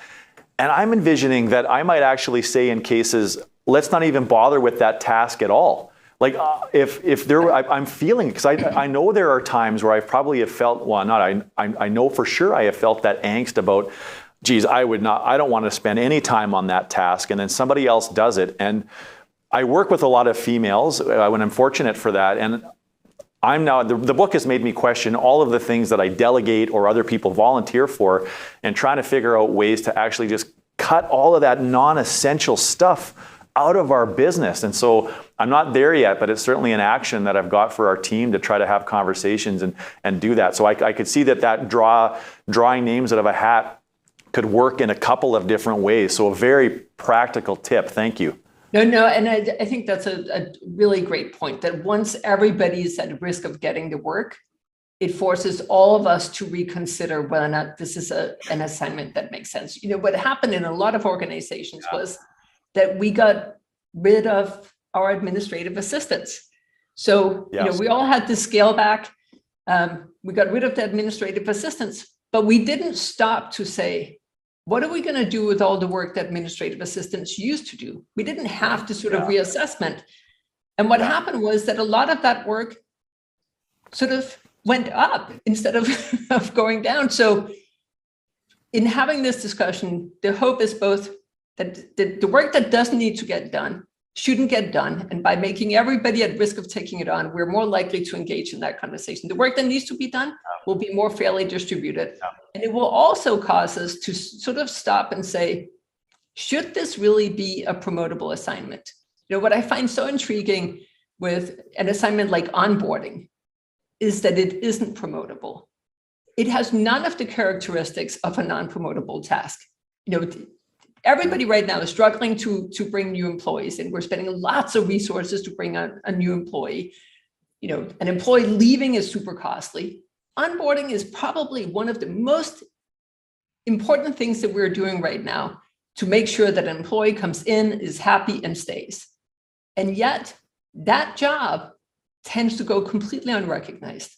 And I'm envisioning that I might actually say in cases, let's not even bother with that task at all. Like if there were, I'm feeling, because I know there are times where I probably have felt, I know for sure I have felt that angst about, geez, I don't want to spend any time on that task, and then somebody else does it. And I work with a lot of females when I'm fortunate for that. And I'm now, the book has made me question all of the things that I delegate or other people volunteer for, and trying to figure out ways to actually just cut all of that non-essential stuff out of our business. And so I'm not there yet, but it's certainly an action that I've got for our team to try to have conversations and do that. So I could see that drawing names out of a hat could work in a couple of different ways. So a very practical tip. Thank you. No, and I think that's a really great point, that once everybody is at risk of getting the work, it forces all of us to reconsider whether or not this is an assignment that makes sense. What happened in a lot of organizations was that we got rid of our administrative assistants. So, we all had to scale back. We got rid of the administrative assistants, but we didn't stop to say, what are we going to do with all the work that administrative assistants used to do? We didn't have to sort of reassessment. And what happened was that a lot of that work sort of went up instead of going down. So in having this discussion, the hope is both that the work that doesn't need to get done shouldn't get done. And by making everybody at risk of taking it on, we're more likely to engage in that conversation. The work that needs to be done will be more fairly distributed. And it will also cause us to sort of stop and say, should this really be a promotable assignment? You know, what I find so intriguing with an assignment like onboarding is that it isn't promotable. It has none of the characteristics of a non-promotable task. You know, everybody right now is struggling to bring new employees, and we're spending lots of resources to bring a new employee. You know, an employee leaving is super costly. Onboarding is probably one of the most important things that we're doing right now to make sure that an employee comes in, is happy, and stays. And yet, that job tends to go completely unrecognized.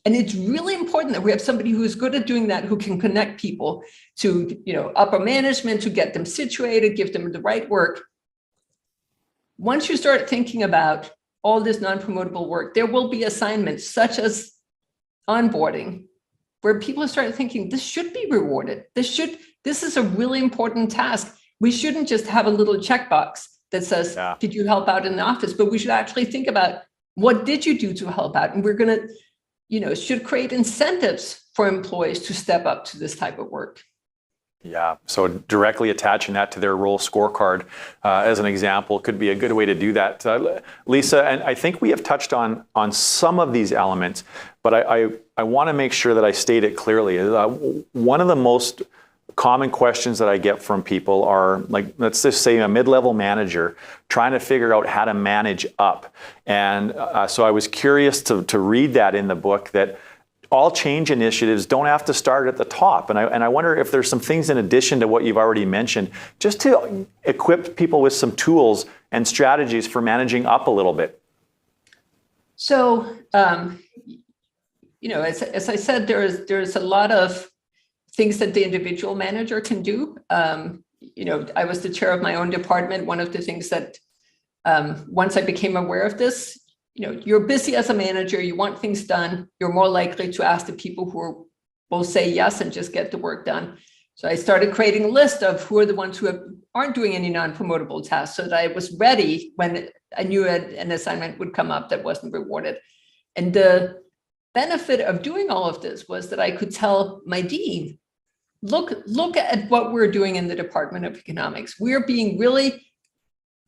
And it's really important that we have somebody who is good at doing that, who can connect people to, you know, upper management, to get them situated, give them the right work. Once you start thinking about all this non-promotable work, there will be assignments such as onboarding, where people start thinking this should be rewarded. This is a really important task. We shouldn't just have a little checkbox that says, did you help out in the office? But we should actually think about, what did you do to help out? And we're going to, you know, should create incentives for employees to step up to this type of work. Yeah, so directly attaching that to their role scorecard as an example could be a good way to do that. Lisa, and I think we have touched on some of these elements, but I want to make sure that I state it clearly. One of the most common questions that I get from people are, like, let's just say a mid-level manager trying to figure out how to manage up. And so I was curious to read that in the book, that all change initiatives don't have to start at the top. And I wonder if there's some things in addition to what you've already mentioned, just to equip people with some tools and strategies for managing up a little bit. So, you know, as I said, there's a lot of things that the individual manager can do. You know, I was the chair of my own department. One of the things that once I became aware of this, you know, you're busy as a manager, you want things done, you're more likely to ask the people who will say yes and just get the work done. So I started creating a list of who are the ones who aren't doing any non-promotable tasks, so that I was ready when I knew an assignment would come up that wasn't rewarded. And the benefit of doing all of this was that I could tell my dean, look at what we're doing in the Department of Economics. We're being really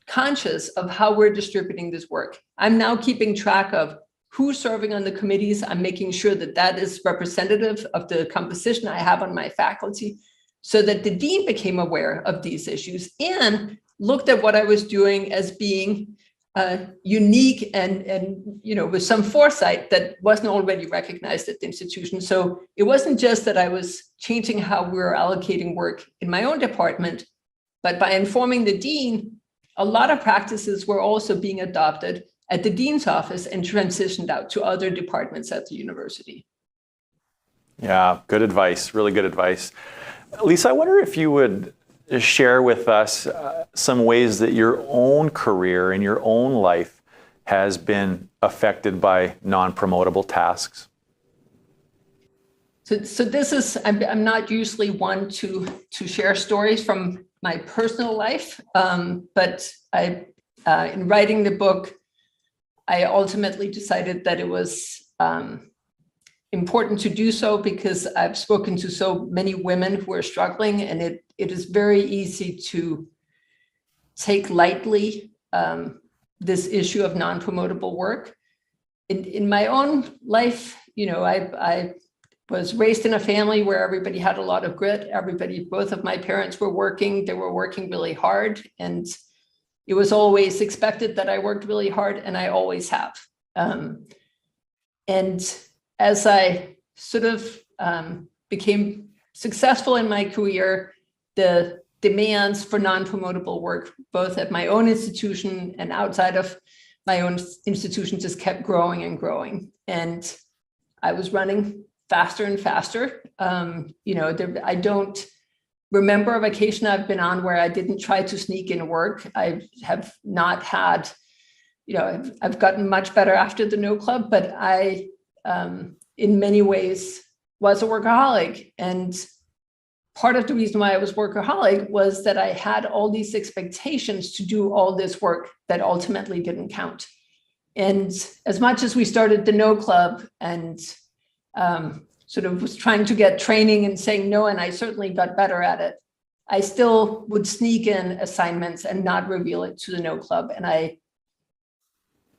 conscious of how we're distributing this work. I'm now keeping track of who's serving on the committees. I'm making sure that that is representative of the composition I have on my faculty, so that the dean became aware of these issues and looked at what I was doing as being unique and you know, with some foresight that wasn't already recognized at the institution. So it wasn't just that I was changing how we were allocating work in my own department, but by informing the dean, a lot of practices were also being adopted at the dean's office and transitioned out to other departments at the university. Yeah, good advice, really good advice. Lisa, I wonder if you would share with us some ways that your own career and your own life has been affected by non-promotable tasks. So this is, I'm not usually one to share stories from my personal life, but in writing the book, I ultimately decided that it was important to do so because I've spoken to so many women who are struggling, and it is very easy to take lightly this issue of non-promotable work. In my own life, you know, I was raised in a family where everybody had a lot of grit. Both of my parents were working. They were working really hard, and it was always expected that I worked really hard, and I always have. And as I sort of became successful in my career, the demands for non-promotable work, both at my own institution and outside of my own institution, just kept growing and growing. And I was running faster and faster. You know, remember a vacation I've been on where I didn't try to sneak in work. I have not had, I've gotten much better after the No Club, but I, in many ways, was a workaholic. And part of the reason why I was workaholic was that I had all these expectations to do all this work that ultimately didn't count. And as much as we started the No Club and sort of was trying to get training and saying no, and I certainly got better at it, I still would sneak in assignments and not reveal it to the No Club. And I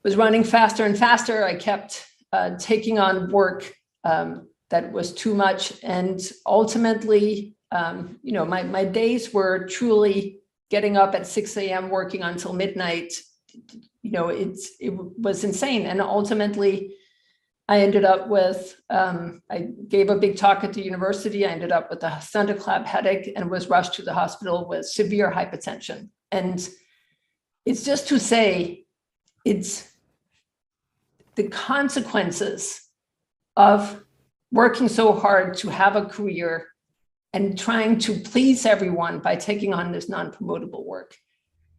was running faster and faster. I kept taking on work that was too much. And ultimately, my days were truly getting up at 6 a.m., working until midnight. It was insane. And ultimately, I ended up with, I gave a big talk at the university. I ended up with a thunderclap headache and was rushed to the hospital with severe hypertension. And it's just to say, it's the consequences of working so hard to have a career and trying to please everyone by taking on this non-promotable work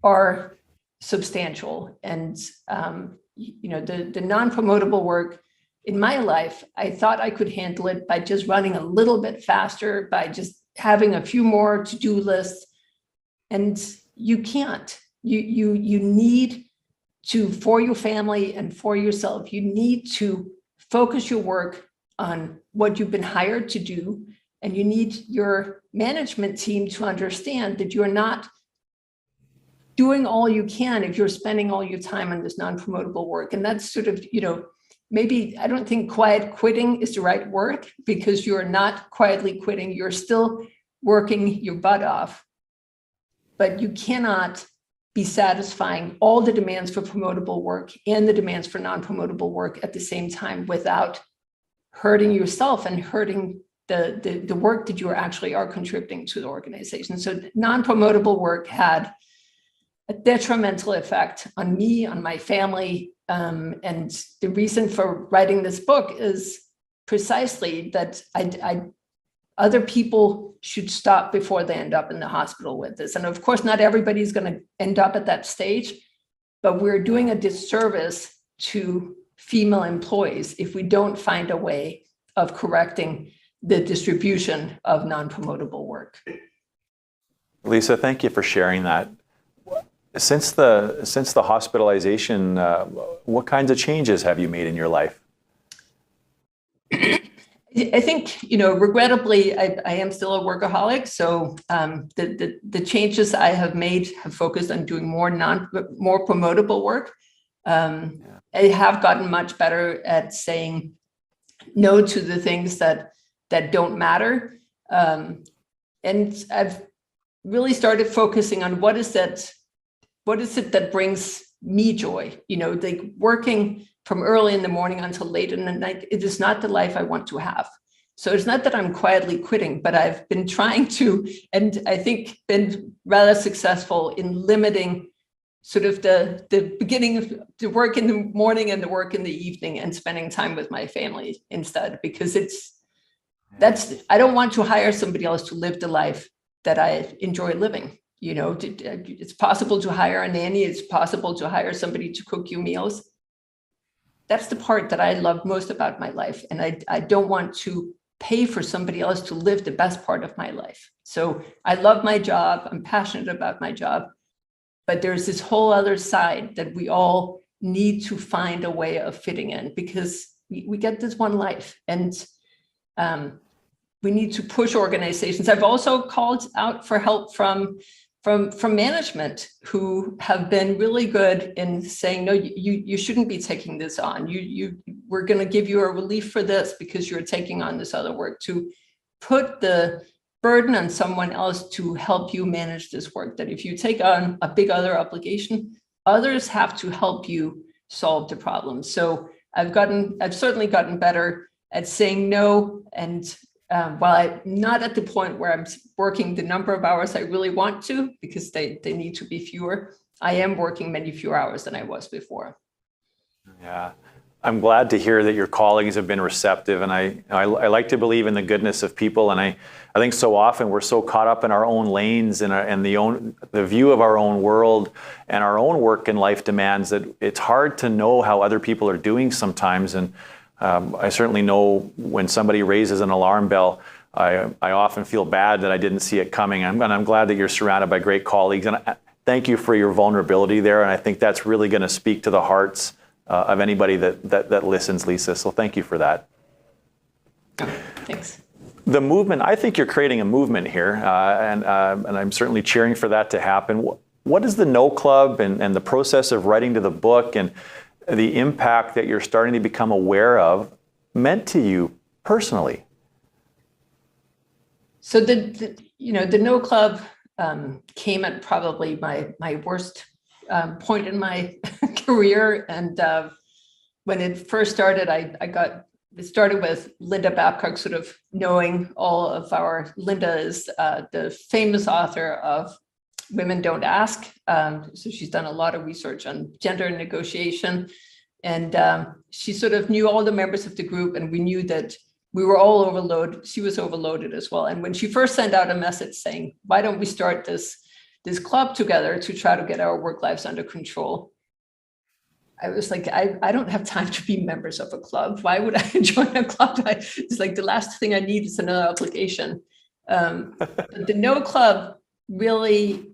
are substantial. And, the non-promotable work in my life, I thought I could handle it by just running a little bit faster, by just having a few more to-do lists. And you can't. You need to, for your family and for yourself, you need to focus your work on what you've been hired to do. And you need your management team to understand that you're not doing all you can if you're spending all your time on this non-promotable work. And that's sort of, maybe I don't think quiet quitting is the right word, because you're not quietly quitting. You're still working your butt off, but you cannot be satisfying all the demands for promotable work and the demands for non-promotable work at the same time without hurting yourself and hurting the work that you actually are contributing to the organization. So non-promotable work had a detrimental effect on me, on my family. And the reason for writing this book is precisely that other people should stop before they end up in the hospital with this. And of course, not everybody's going to end up at that stage, but we're doing a disservice to female employees if we don't find a way of correcting the distribution of non-promotable work. Lisa, thank you for sharing that. Since the hospitalization, what kinds of changes have you made in your life? I think, regrettably, I am still a workaholic. So the changes I have made have focused on doing more promotable work. I have gotten much better at saying no to the things that don't matter. And I've really started focusing on what is it that brings me joy? Like working from early in the morning until late in the night, it is not the life I want to have. So it's not that I'm quietly quitting, but I've been trying to, and I think been rather successful in limiting sort of the beginning of the work in the morning and the work in the evening and spending time with my family instead, because I don't want to hire somebody else to live the life that I enjoy living. It's possible to hire a nanny. It's possible to hire somebody to cook you meals. That's the part that I love most about my life. And I don't want to pay for somebody else to live the best part of my life. So I love my job. I'm passionate about my job. But there's this whole other side that we all need to find a way of fitting in, because we get this one life. And we need to push organizations. I've also called out for help from management, who have been really good in saying, no, you shouldn't be taking this on. We're going to give you a relief for this because you're taking on this other work, to put the burden on someone else to help you manage this work. That if you take on a big other obligation, others have to help you solve the problem. So I've certainly gotten better at saying no. And while I'm not at the point where I'm working the number of hours I really want to, because they need to be fewer, I am working many fewer hours than I was before. Yeah. I'm glad to hear that your colleagues have been receptive, and I like to believe in the goodness of people, and I think so often we're so caught up in our own lanes and the view of our own world and our own work and life demands that it's hard to know how other people are doing sometimes. And I certainly know when somebody raises an alarm bell, I often feel bad that I didn't see it coming. And I'm glad that you're surrounded by great colleagues, and thank you for your vulnerability there. And I think that's really going to speak to the hearts of anybody that listens, Lisa. So thank you for that. Thanks. The movement, I think you're creating a movement here, and I'm certainly cheering for that to happen. What is the No Club and the process of writing to the book and the impact that you're starting to become aware of meant to you personally? So the No Club came at probably my worst point in my career. And when it first started, it started with Linda Babcock, sort of knowing all of Linda is the famous author of Women Don't Ask. So she's done a lot of research on gender negotiation. And she sort of knew all the members of the group, and we knew that we were all overloaded. She was overloaded as well. And when she first sent out a message saying, why don't we start this club together to try to get our work lives under control, I was like, I don't have time to be members of a club. Why would I join a club? It's like the last thing I need is another obligation. The No Club really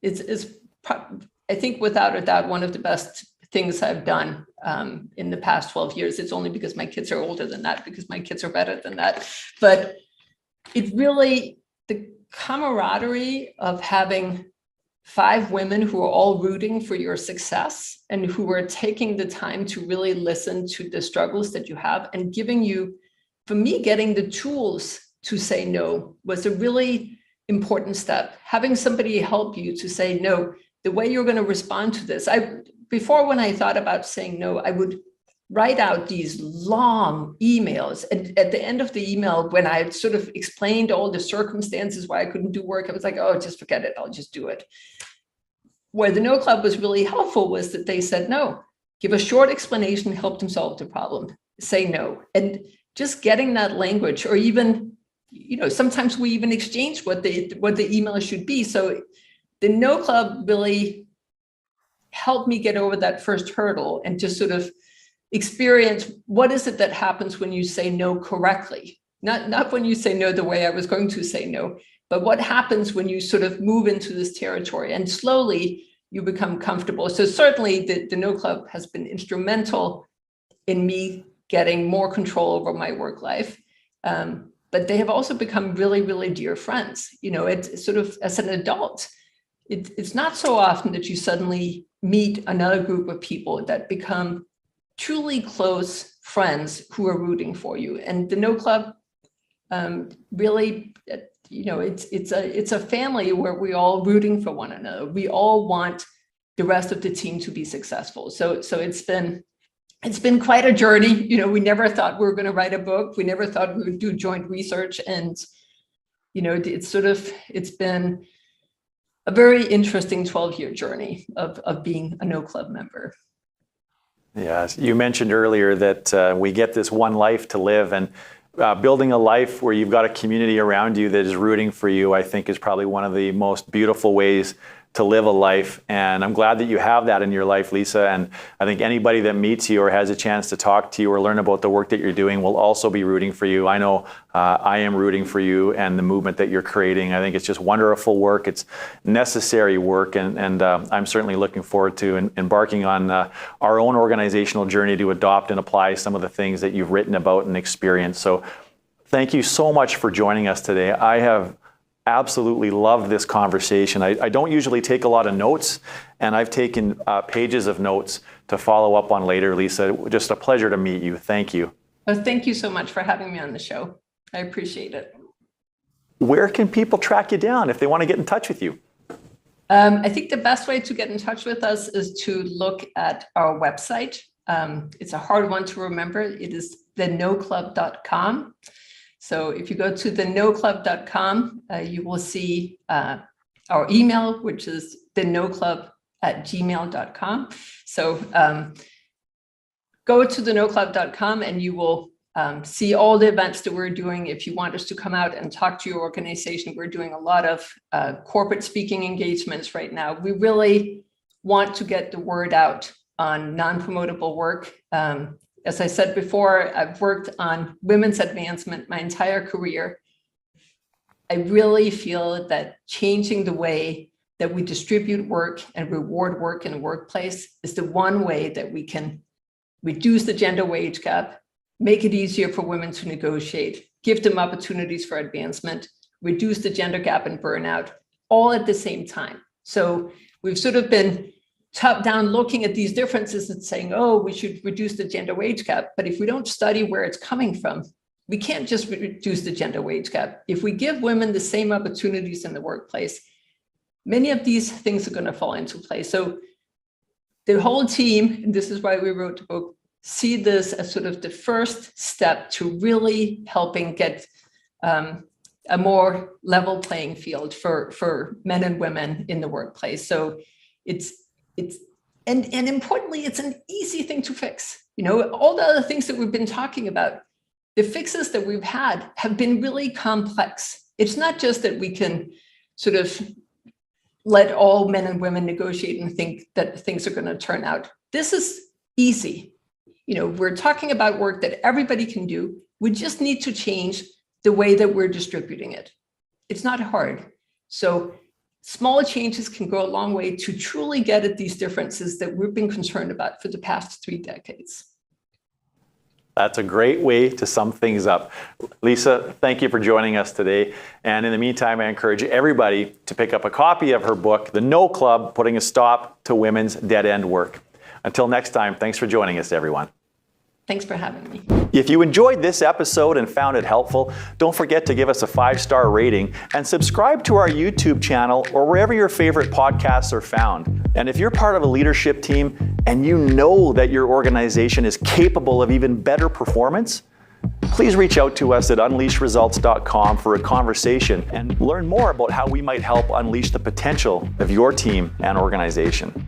is, I think, without a doubt, one of the best things I've done in the past 12 years. It's only because my kids are older than that, because my kids are better than that. But it really, the camaraderie of having 5 women who are all rooting for your success and who are taking the time to really listen to the struggles that you have and giving you, for me, getting the tools to say no was a really important step. Having somebody help you to say no, the way you're going to respond to this. Before, when I thought about saying no, I would write out these long emails. And at the end of the email, when I sort of explained all the circumstances why I couldn't do work, I was like, oh, just forget it. I'll just do it. Where the No Club was really helpful was that they said no, give a short explanation, help them solve the problem, say no. And just getting that language, or even, sometimes we even exchange what the email should be. So the No Club really helped me get over that first hurdle and just sort of experience what is it that happens when you say no correctly. Not when you say no the way I was going to say no, but what happens when you sort of move into this territory and slowly you become comfortable. So certainly the No Club has been instrumental in me getting more control over my work life. But they have also become really, really dear friends. It's sort of, as an adult, it's not so often that you suddenly meet another group of people that become truly close friends who are rooting for you. And the No Club really, it's a family where we're all rooting for one another. We all want the rest of the team to be successful. So it's been quite a journey. We never thought we were going to write a book. We never thought we would do joint research. And, it's been a very interesting 12-year journey of being a No Club member. Yes, you mentioned earlier that we get this one life to live, and building a life where you've got a community around you that is rooting for you, I think, is probably one of the most beautiful ways to live a life. And I'm glad that you have that in your life, Lisa. And I think anybody that meets you or has a chance to talk to you or learn about the work that you're doing will also be rooting for you. I know I am rooting for you and the movement that you're creating. I think it's just wonderful work. It's necessary work. And I'm certainly looking forward to embarking on our own organizational journey to adopt and apply some of the things that you've written about and experienced. So thank you so much for joining us today. I have absolutely loved this conversation. I don't usually take a lot of notes, and I've taken pages of notes to follow up on later, Lisa. Just a pleasure to meet you. Thank you. Well, thank you so much for having me on the show. I appreciate it. Where can people track you down if they want to get in touch with you? I think the best way to get in touch with us is to look at our website. It's a hard one to remember. It is thenoclub.com. So if you go to thenoclub.com, you will see our email, which is thenoclub@gmail.com. So go to thenoclub.com and you will see all the events that we're doing. If you want us to come out and talk to your organization, we're doing a lot of corporate speaking engagements right now. We really want to get the word out on non-promotable work. As I said before, I've worked on women's advancement my entire career. I really feel that changing the way that we distribute work and reward work in the workplace is the one way that we can reduce the gender wage gap, make it easier for women to negotiate, give them opportunities for advancement, reduce the gender gap and burnout, all at the same time. So we've sort of been top down looking at these differences and saying, oh, we should reduce the gender wage gap. But if we don't study where it's coming from, we can't just reduce the gender wage gap. If we give women the same opportunities in the workplace, many of these things are going to fall into place. So the whole team, and this is why we wrote the book, see this as sort of the first step to really helping get a more level playing field for men and women in the workplace. So and importantly, it's an easy thing to fix. You know, all the other things that we've been talking about, the fixes that we've had have been really complex. It's not just that we can sort of let all men and women negotiate and think that things are going to turn out. This is easy. You know, we're talking about work that everybody can do. We just need to change the way that we're distributing it. It's not hard. So small changes can go a long way to truly get at these differences that we've been concerned about for the past 3 decades. That's a great way to sum things up. Lise, thank you for joining us today. And in the meantime, I encourage everybody to pick up a copy of her book, The No Club, Putting a Stop to Women's Dead-End Work. Until next time, thanks for joining us, everyone. Thanks for having me. If you enjoyed this episode and found it helpful, don't forget to give us a 5-star rating and subscribe to our YouTube channel or wherever your favorite podcasts are found. And if you're part of a leadership team and you know that your organization is capable of even better performance, please reach out to us at unleashresults.com for a conversation and learn more about how we might help unleash the potential of your team and organization.